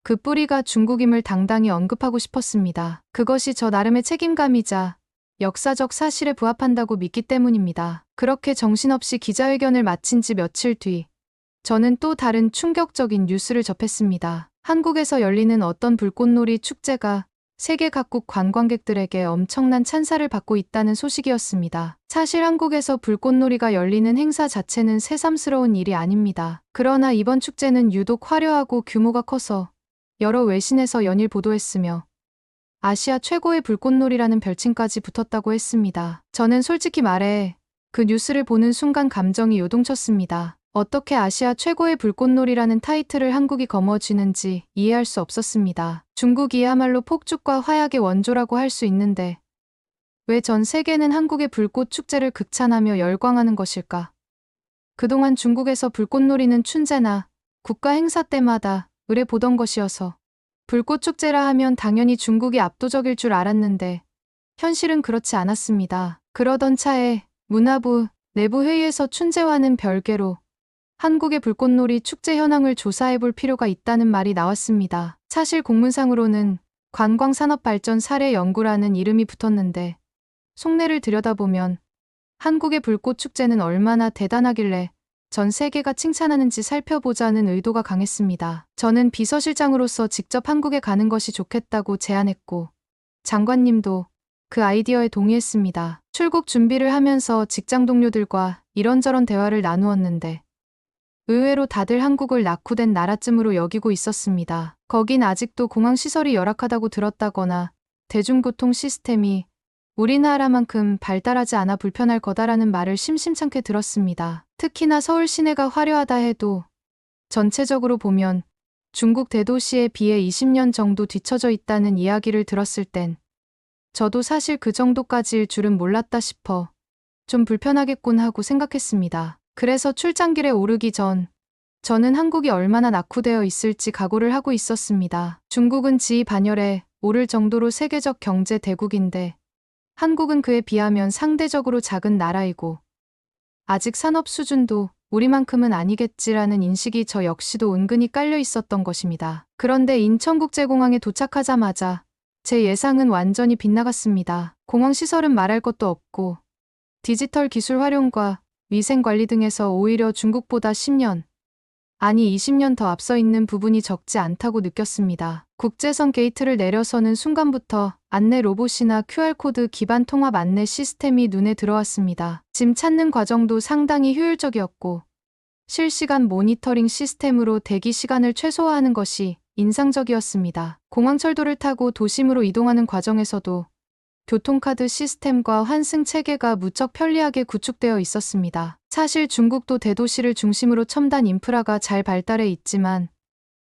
그 뿌리가 중국임을 당당히 언급하고 싶었습니다. 그것이 저 나름의 책임감이자 역사적 사실에 부합한다고 믿기 때문입니다. 그렇게 정신없이 기자회견을 마친 지 며칠 뒤 저는 또 다른 충격적인 뉴스를 접했습니다. 한국에서 열리는 어떤 불꽃놀이 축제가 세계 각국 관광객들에게 엄청난 찬사를 받고 있다는 소식이었습니다. 사실 한국에서 불꽃놀이가 열리는 행사 자체는 새삼스러운 일이 아닙니다. 그러나 이번 축제는 유독 화려하고 규모가 커서 여러 외신에서 연일 보도했으며 아시아 최고의 불꽃놀이라는 별칭까지 붙었다고 했습니다. 저는 솔직히 말해 그 뉴스를 보는 순간 감정이 요동쳤습니다. 어떻게 아시아 최고의 불꽃놀이라는 타이틀을 한국이 거머쥐는지 이해할 수 없었습니다. 중국이야말로 폭죽과 화약의 원조라고 할 수 있는데 왜 전 세계는 한국의 불꽃 축제를 극찬하며 열광하는 것일까? 그동안 중국에서 불꽃놀이는 춘제나 국가 행사 때마다 의례보던 것이어서 불꽃 축제라 하면 당연히 중국이 압도적일 줄 알았는데 현실은 그렇지 않았습니다. 그러던 차에 문화부 내부 회의에서 춘제와는 별개로 한국의 불꽃놀이 축제 현황을 조사해볼 필요가 있다는 말이 나왔습니다. 사실 공문상으로는 관광산업발전 사례 연구라는 이름이 붙었는데 속내를 들여다보면 한국의 불꽃 축제는 얼마나 대단하길래 전 세계가 칭찬하는지 살펴보자는 의도가 강했습니다. 저는 비서실장으로서 직접 한국에 가는 것이 좋겠다고 제안했고 장관님도 그 아이디어에 동의했습니다. 출국 준비를 하면서 직장 동료들과 이런저런 대화를 나누었는데 의외로 다들 한국을 낙후된 나라쯤으로 여기고 있었습니다. 거긴 아직도 공항 시설이 열악하다고 들었다거나 대중교통 시스템이 우리나라만큼 발달하지 않아 불편할 거다라는 말을 심심찮게 들었습니다. 특히나 서울 시내가 화려하다 해도 전체적으로 보면 중국 대도시에 비해 20년 정도 뒤처져 있다는 이야기를 들었을 땐 저도 사실 그 정도까지일 줄은 몰랐다 싶어 좀 불편하겠군 하고 생각했습니다. 그래서 출장길에 오르기 전 저는 한국이 얼마나 낙후되어 있을지 각오를 하고 있었습니다. 중국은 지위 반열에 오를 정도로 세계적 경제 대국인데 한국은 그에 비하면 상대적으로 작은 나라이고 아직 산업 수준도 우리만큼은 아니겠지라는 인식이 저 역시도 은근히 깔려 있었던 것입니다. 그런데 인천국제공항에 도착하자마자 제 예상은 완전히 빗나갔습니다. 공항 시설은 말할 것도 없고 디지털 기술 활용과 위생 관리 등에서 오히려 중국보다 10년, 아니 20년 더 앞서 있는 부분이 적지 않다고 느꼈습니다. 국제선 게이트를 내려서는 순간부터 안내 로봇이나 QR코드 기반 통합 안내 시스템이 눈에 들어왔습니다. 짐 찾는 과정도 상당히 효율적이었고 실시간 모니터링 시스템으로 대기 시간을 최소화하는 것이 인상적이었습니다. 공항철도를 타고 도심으로 이동하는 과정에서도 교통카드 시스템과 환승 체계가 무척 편리하게 구축되어 있었습니다. 사실 중국도 대도시를 중심으로 첨단 인프라가 잘 발달해 있지만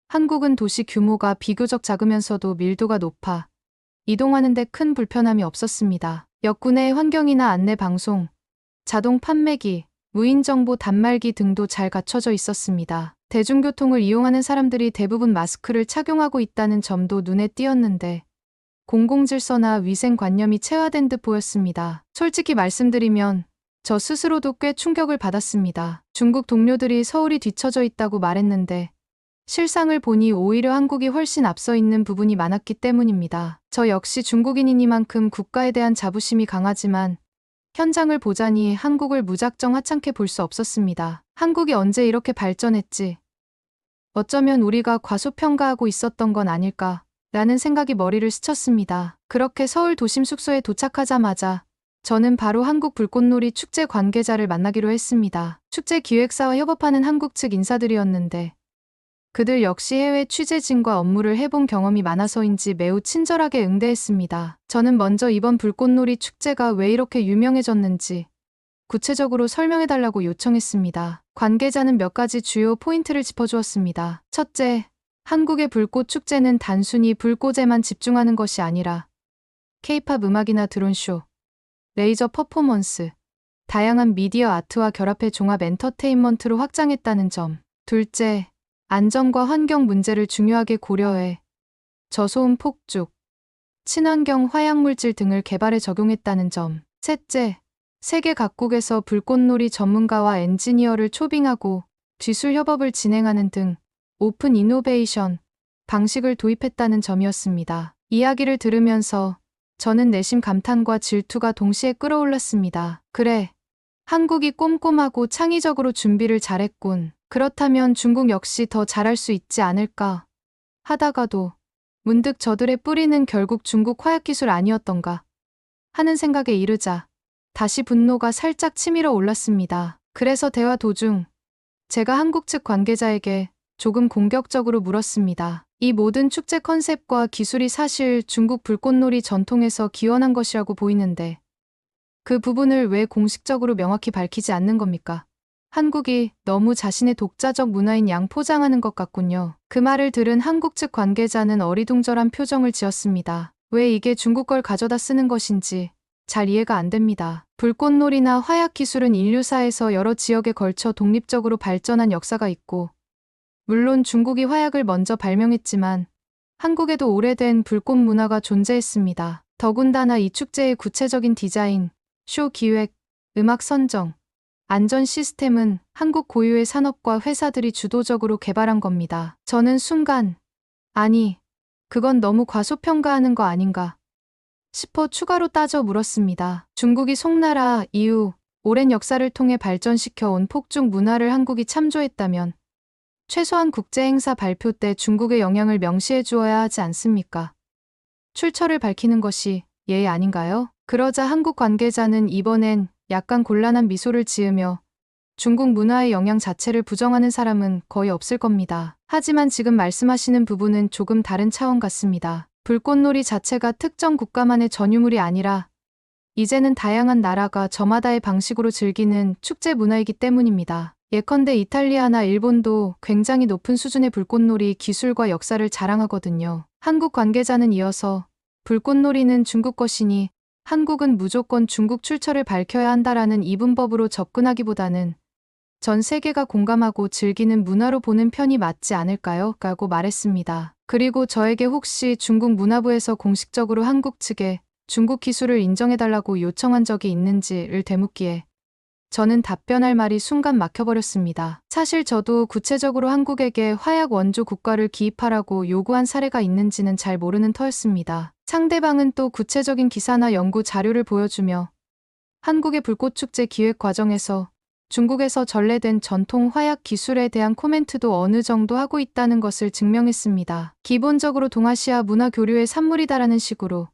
한국은 도시 규모가 비교적 작으면서도 밀도가 높아 이동하는 데 큰 불편함이 없었습니다. 역구 내 환경이나 안내 방송, 자동 판매기, 무인 정보 단말기 등도 잘 갖춰져 있었습니다. 대중교통을 이용하는 사람들이 대부분 마스크를 착용하고 있다는 점도 눈에 띄었는데 공공질서나 위생관념이 체화된 듯 보였습니다. 솔직히 말씀드리면 저 스스로도 꽤 충격을 받았습니다. 중국 동료들이 서울이 뒤처져 있다고 말했는데 실상을 보니 오히려 한국이 훨씬 앞서 있는 부분이 많았기 때문입니다. 저 역시 중국인이니만큼 국가에 대한 자부심이 강하지만 현장을 보자니 한국을 무작정 하찮게 볼 수 없었습니다. 한국이 언제 이렇게 발전했지? 어쩌면 우리가 과소평가하고 있었던 건 아닐까? 라는 생각이 머리를 스쳤습니다. 그렇게 서울 도심 숙소에 도착하자마자 저는 바로 한국 불꽃놀이 축제 관계자를 만나기로 했습니다. 축제 기획사와 협업하는 한국 측 인사들이었는데 그들 역시 해외 취재진과 업무를 해본 경험이 많아서인지 매우 친절하게 응대했습니다. 저는 먼저 이번 불꽃놀이 축제가 왜 이렇게 유명해졌는지 구체적으로 설명해달라고 요청했습니다. 관계자는 몇 가지 주요 포인트를 짚어주었습니다. 첫째, 한국의 불꽃 축제는 단순히 불꽃에만 집중하는 것이 아니라 K-팝 음악이나 드론쇼, 레이저 퍼포먼스, 다양한 미디어 아트와 결합해 종합 엔터테인먼트로 확장했다는 점. 둘째, 안전과 환경 문제를 중요하게 고려해 저소음 폭죽, 친환경 화약물질 등을 개발에 적용했다는 점. 셋째, 세계 각국에서 불꽃놀이 전문가와 엔지니어를 초빙하고 기술 협업을 진행하는 등 오픈 이노베이션 방식을 도입했다는 점이었습니다. 이야기를 들으면서 저는 내심 감탄과 질투가 동시에 끌어올랐습니다. 그래, 한국이 꼼꼼하고 창의적으로 준비를 잘했군. 그렇다면 중국 역시 더 잘할 수 있지 않을까 하다가도 문득 저들의 뿌리는 결국 중국 화약기술 아니었던가 하는 생각에 이르자 다시 분노가 살짝 치밀어 올랐습니다. 그래서 대화 도중 제가 한국 측 관계자에게 조금 공격적으로 물었습니다. 이 모든 축제 컨셉과 기술이 사실 중국 불꽃놀이 전통에서 기원한 것이라고 보이는데 그 부분을 왜 공식적으로 명확히 밝히지 않는 겁니까? 한국이 너무 자신의 독자적 문화인 양 포장하는 것 같군요. 그 말을 들은 한국 측 관계자는 어리둥절한 표정을 지었습니다. 왜 이게 중국 걸 가져다 쓰는 것인지 잘 이해가 안 됩니다. 불꽃놀이나 화약 기술은 인류사에서 여러 지역에 걸쳐 독립적으로 발전한 역사가 있고 물론 중국이 화약을 먼저 발명했지만 한국에도 오래된 불꽃 문화가 존재했습니다. 더군다나 이 축제의 구체적인 디자인, 쇼 기획, 음악 선정, 안전 시스템은 한국 고유의 산업과 회사들이 주도적으로 개발한 겁니다. 저는 순간, 아니, 그건 너무 과소평가하는 거 아닌가 싶어 추가로 따져 물었습니다. 중국이 송나라 이후 오랜 역사를 통해 발전시켜온 폭죽 문화를 한국이 참조했다면 최소한 국제행사 발표 때 중국의 영향을 명시해 주어야 하지 않습니까? 출처를 밝히는 것이 예의 아닌가요? 그러자 한국 관계자는 이번엔 약간 곤란한 미소를 지으며 중국 문화의 영향 자체를 부정하는 사람은 거의 없을 겁니다. 하지만 지금 말씀하시는 부분은 조금 다른 차원 같습니다. 불꽃놀이 자체가 특정 국가만의 전유물이 아니라 이제는 다양한 나라가 저마다의 방식으로 즐기는 축제 문화이기 때문입니다. 예컨대 이탈리아나 일본도 굉장히 높은 수준의 불꽃놀이 기술과 역사를 자랑하거든요. 한국 관계자는 이어서 불꽃놀이는 중국 것이니 한국은 무조건 중국 출처를 밝혀야 한다라는 이분법으로 접근하기보다는 전 세계가 공감하고 즐기는 문화로 보는 편이 맞지 않을까요? 라고 말했습니다. 그리고 저에게 혹시 중국 문화부에서 공식적으로 한국 측에 중국 기술을 인정해달라고 요청한 적이 있는지를 되묻기에 저는 답변할 말이 순간 막혀버렸습니다. 사실 저도 구체적으로 한국에게 화약 원조 국가를 기입하라고 요구한 사례가 있는지는 잘 모르는 터였습니다. 상대방은 또 구체적인 기사나 연구 자료를 보여주며 한국의 불꽃축제 기획 과정에서 중국에서 전래된 전통 화약 기술에 대한 코멘트도 어느 정도 하고 있다는 것을 증명했습니다. 기본적으로 동아시아 문화 교류의 산물이다라는 식으로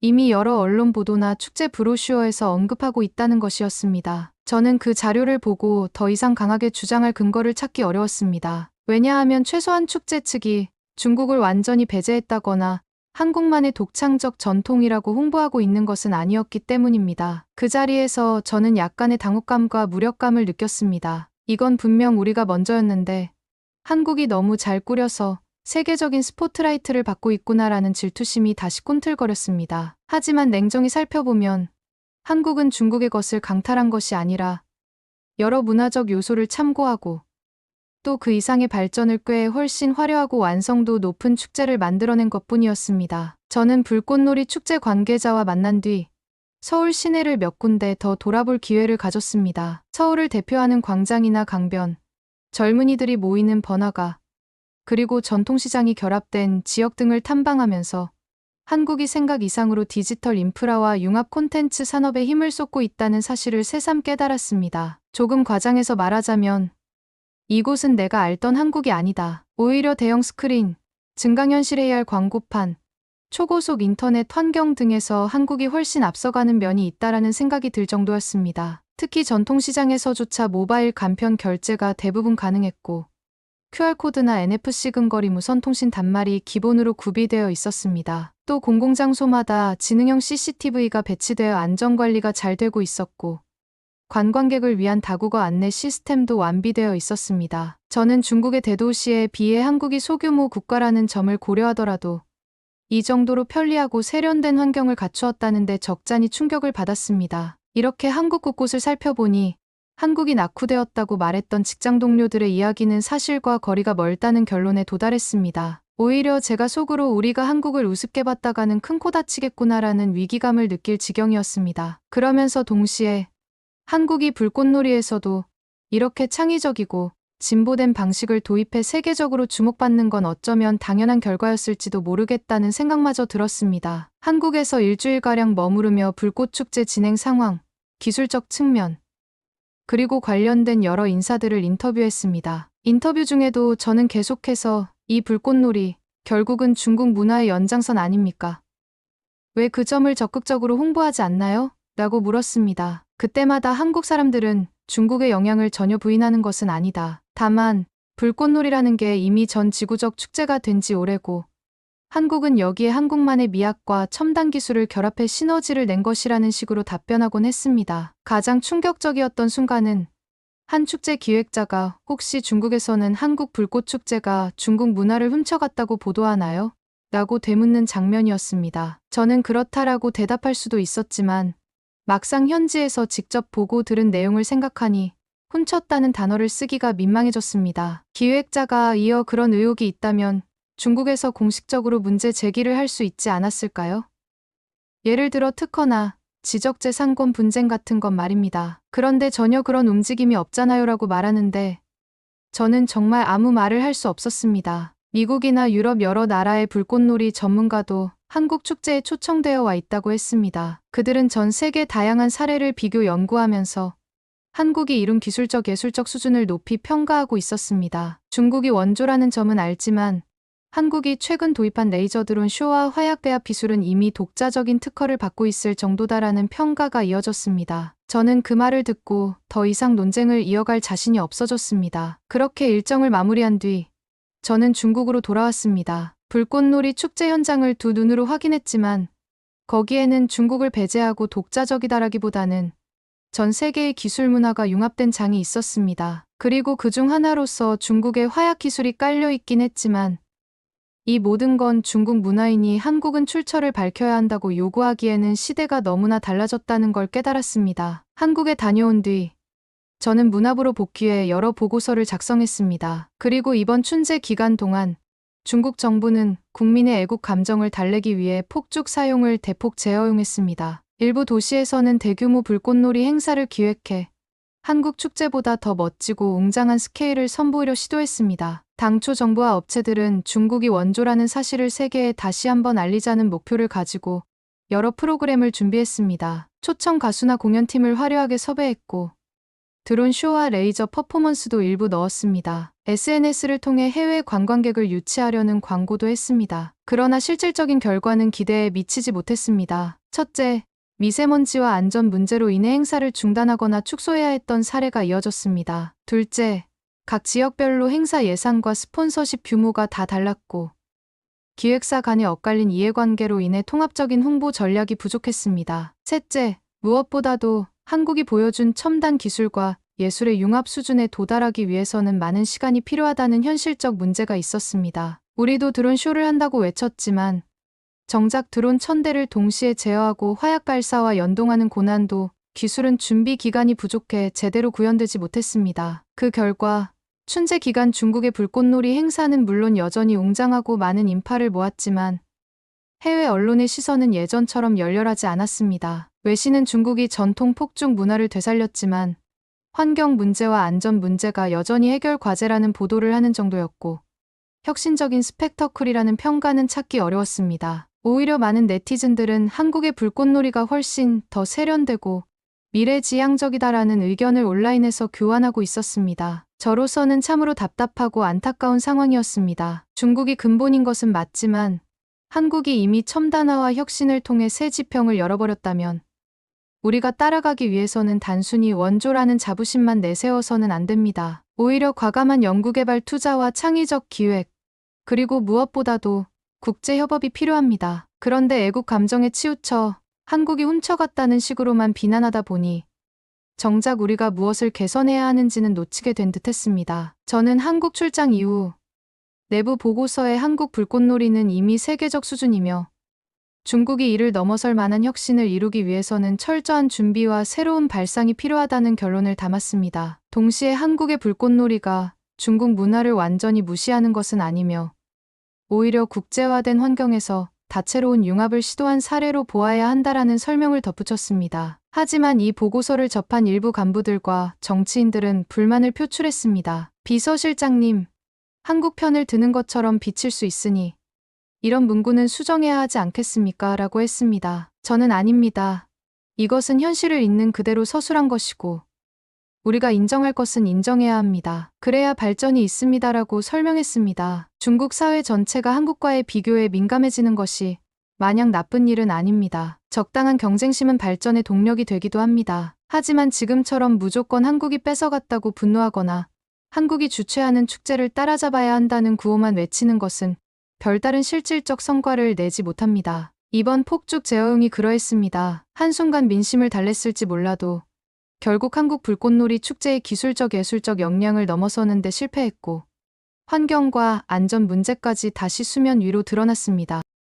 이미 여러 언론 보도나 축제 브로슈어에서 언급하고 있다는 것이었습니다. 저는 그 자료를 보고 더 이상 강하게 주장할 근거를 찾기 어려웠습니다. 왜냐하면 최소한 축제 측이 중국을 완전히 배제했다거나 한국만의 독창적 전통이라고 홍보하고 있는 것은 아니었기 때문입니다. 그 자리에서 저는 약간의 당혹감과 무력감을 느꼈습니다. 이건 분명 우리가 먼저였는데 한국이 너무 잘 꾸려서 세계적인 스포트라이트를 받고 있구나라는 질투심이 다시 꿈틀거렸습니다. 하지만 냉정히 살펴보면 한국은 중국의 것을 강탈한 것이 아니라 여러 문화적 요소를 참고하고 또 그 이상의 발전을 꾀해 훨씬 화려하고 완성도 높은 축제를 만들어낸 것뿐이었습니다. 저는 불꽃놀이 축제 관계자와 만난 뒤 서울 시내를 몇 군데 더 돌아볼 기회를 가졌습니다. 서울을 대표하는 광장이나 강변, 젊은이들이 모이는 번화가, 그리고 전통시장이 결합된 지역 등을 탐방하면서 한국이 생각 이상으로 디지털 인프라와 융합 콘텐츠 산업에 힘을 쏟고 있다는 사실을 새삼 깨달았습니다. 조금 과장해서 말하자면 이곳은 내가 알던 한국이 아니다. 오히려 대형 스크린, 증강현실 AR 광고판, 초고속 인터넷 환경 등에서 한국이 훨씬 앞서가는 면이 있다라는 생각이 들 정도였습니다. 특히 전통시장에서조차 모바일 간편 결제가 대부분 가능했고 QR코드나 NFC 근거리 무선 통신 단말이 기본으로 구비되어 있었습니다. 또 공공장소마다 지능형 CCTV가 배치되어 안전관리가 잘 되고 있었고 관광객을 위한 다국어 안내 시스템도 완비되어 있었습니다. 저는 중국의 대도시에 비해 한국이 소규모 국가라는 점을 고려하더라도 이 정도로 편리하고 세련된 환경을 갖추었다는 데 적잖이 충격을 받았습니다. 이렇게 한국 곳곳을 살펴보니 한국이 낙후되었다고 말했던 직장 동료들의 이야기는 사실과 거리가 멀다는 결론에 도달했습니다. 오히려 제가 속으로 우리가 한국을 우습게 봤다가는 큰 코 다치겠구나라는 위기감을 느낄 지경이었습니다. 그러면서 동시에 한국이 불꽃놀이에서도 이렇게 창의적이고 진보된 방식을 도입해 세계적으로 주목받는 건 어쩌면 당연한 결과였을지도 모르겠다는 생각마저 들었습니다. 한국에서 일주일가량 머무르며 불꽃축제 진행 상황, 기술적 측면, 그리고 관련된 여러 인사들을 인터뷰했습니다. 인터뷰 중에도 저는 계속해서 이 불꽃놀이, 결국은 중국 문화의 연장선 아닙니까? 왜 그 점을 적극적으로 홍보하지 않나요? 라고 물었습니다. 그때마다 한국 사람들은 중국의 영향을 전혀 부인하는 것은 아니다. 다만 불꽃놀이라는 게 이미 전 지구적 축제가 된 지 오래고 한국은 여기에 한국만의 미학과 첨단 기술을 결합해 시너지를 낸 것이라는 식으로 답변하곤 했습니다. 가장 충격적이었던 순간은 한 축제 기획자가 혹시 중국에서는 한국 불꽃축제가 중국 문화를 훔쳐갔다고 보도하나요? 라고 되묻는 장면이었습니다. 저는 그렇다라고 대답할 수도 있었지만 막상 현지에서 직접 보고 들은 내용을 생각하니 훔쳤다는 단어를 쓰기가 민망해졌습니다. 기획자가 이어 그런 의혹이 있다면 중국에서 공식적으로 문제 제기를 할 수 있지 않았을까요? 예를 들어 특허나 지적재산권 분쟁 같은 건 말입니다. 그런데 전혀 그런 움직임이 없잖아요 라고 말하는데 저는 정말 아무 말을 할 수 없었습니다. 미국이나 유럽 여러 나라의 불꽃놀이 전문가도 한국 축제에 초청되어 와 있다고 했습니다. 그들은 전 세계 다양한 사례를 비교 연구하면서 한국이 이룬 기술적 예술적 수준을 높이 평가하고 있었습니다. 중국이 원조라는 점은 알지만 한국이 최근 도입한 레이저 드론 쇼와 화약 배합 기술은 이미 독자적인 특허를 받고 있을 정도다라는 평가가 이어졌습니다. 저는 그 말을 듣고 더 이상 논쟁을 이어갈 자신이 없어졌습니다. 그렇게 일정을 마무리한 뒤 저는 중국으로 돌아왔습니다. 불꽃놀이 축제 현장을 두 눈으로 확인했지만 거기에는 중국을 배제하고 독자적이다라기보다는 전 세계의 기술 문화가 융합된 장이 있었습니다. 그리고 그중 하나로서 중국의 화약 기술이 깔려 있긴 했지만 이 모든 건 중국 문화인이 한국은 출처를 밝혀야 한다고 요구하기에는 시대가 너무나 달라졌다는 걸 깨달았습니다. 한국에 다녀온 뒤 저는 문화부로 복귀해 여러 보고서를 작성했습니다. 그리고 이번 춘제 기간 동안 중국 정부는 국민의 애국 감정을 달래기 위해 폭죽 사용을 대폭 재허용했습니다. 일부 도시에서는 대규모 불꽃놀이 행사를 기획해 한국 축제보다 더 멋지고 웅장한 스케일을 선보이려 시도했습니다. 당초 정부와 업체들은 중국이 원조라는 사실을 세계에 다시 한번 알리자는 목표를 가지고 여러 프로그램을 준비했습니다. 초청 가수나 공연팀을 화려하게 섭외했고 드론 쇼와 레이저 퍼포먼스도 일부 넣었습니다. SNS를 통해 해외 관광객을 유치하려는 광고도 했습니다. 그러나 실질적인 결과는 기대에 미치지 못했습니다. 첫째, 미세먼지와 안전 문제로 인해 행사를 중단하거나 축소해야 했던 사례가 이어졌습니다. 둘째, 각 지역별로 행사 예산과 스폰서십 규모가 다 달랐고 기획사 간의 엇갈린 이해관계로 인해 통합적인 홍보 전략이 부족했습니다. 셋째, 무엇보다도 한국이 보여준 첨단 기술과 예술의 융합 수준에 도달하기 위해서는 많은 시간이 필요하다는 현실적 문제가 있었습니다. 우리도 드론 쇼를 한다고 외쳤지만 정작 드론 1000대를 동시에 제어하고 화약 발사와 연동하는 고난도 기술은 준비 기간이 부족해 제대로 구현되지 못했습니다. 그 결과 춘제 기간 중국의 불꽃놀이 행사는 물론 여전히 웅장하고 많은 인파를 모았지만 해외 언론의 시선은 예전처럼 열렬하지 않았습니다. 외신은 중국이 전통 폭죽 문화를 되살렸지만 환경 문제와 안전 문제가 여전히 해결 과제라는 보도를 하는 정도였고 혁신적인 스펙터클이라는 평가는 찾기 어려웠습니다. 오히려 많은 네티즌들은 한국의 불꽃놀이가 훨씬 더 세련되고 미래지향적이다라는 의견을 온라인에서 교환하고 있었습니다. 저로서는 참으로 답답하고 안타까운 상황이었습니다. 중국이 근본인 것은 맞지만 한국이 이미 첨단화와 혁신을 통해 새 지평을 열어버렸다면 우리가 따라가기 위해서는 단순히 원조라는 자부심만 내세워서는 안 됩니다. 오히려 과감한 연구개발 투자와 창의적 기획, 그리고 무엇보다도 국제협업이 필요합니다. 그런데 애국 감정에 치우쳐 한국이 훔쳐갔다는 식으로만 비난하다 보니 정작 우리가 무엇을 개선해야 하는지는 놓치게 된 듯했습니다. 저는 한국 출장 이후 내부 보고서에 한국 불꽃놀이는 이미 세계적 수준이며 중국이 이를 넘어설 만한 혁신을 이루기 위해서는 철저한 준비와 새로운 발상이 필요하다는 결론을 담았습니다. 동시에 한국의 불꽃놀이가 중국 문화를 완전히 무시하는 것은 아니며 오히려 국제화된 환경에서 다채로운 융합을 시도한 사례로 보아야 한다라는 설명을 덧붙였습니다. 하지만 이 보고서를 접한 일부 간부들과 정치인들은 불만을 표출했습니다. 비서실장님, 한국 편을 드는 것처럼 비칠 수 있으니 이런 문구는 수정해야 하지 않겠습니까? 라고 했습니다. 저는 아닙니다. 이것은 현실을 있는 그대로 서술한 것이고 우리가 인정할 것은 인정해야 합니다. 그래야 발전이 있습니다라고 설명했습니다. 중국 사회 전체가 한국과의 비교에 민감해지는 것이 마냥 나쁜 일은 아닙니다. 적당한 경쟁심은 발전의 동력이 되기도 합니다. 하지만 지금처럼 무조건 한국이 뺏어갔다고 분노하거나 한국이 주최하는 축제를 따라잡아야 한다는 구호만 외치는 것은 별다른 실질적 성과를 내지 못합니다. 이번 폭죽 제어응이 그러했습니다. 한순간 민심을 달랬을지 몰라도 결국 한국 불꽃놀이 축제의 기술적 예술적 역량을 넘어서는 데 실패했고 환경과 안전 문제까지 다시 수면 위로 드러났습니다.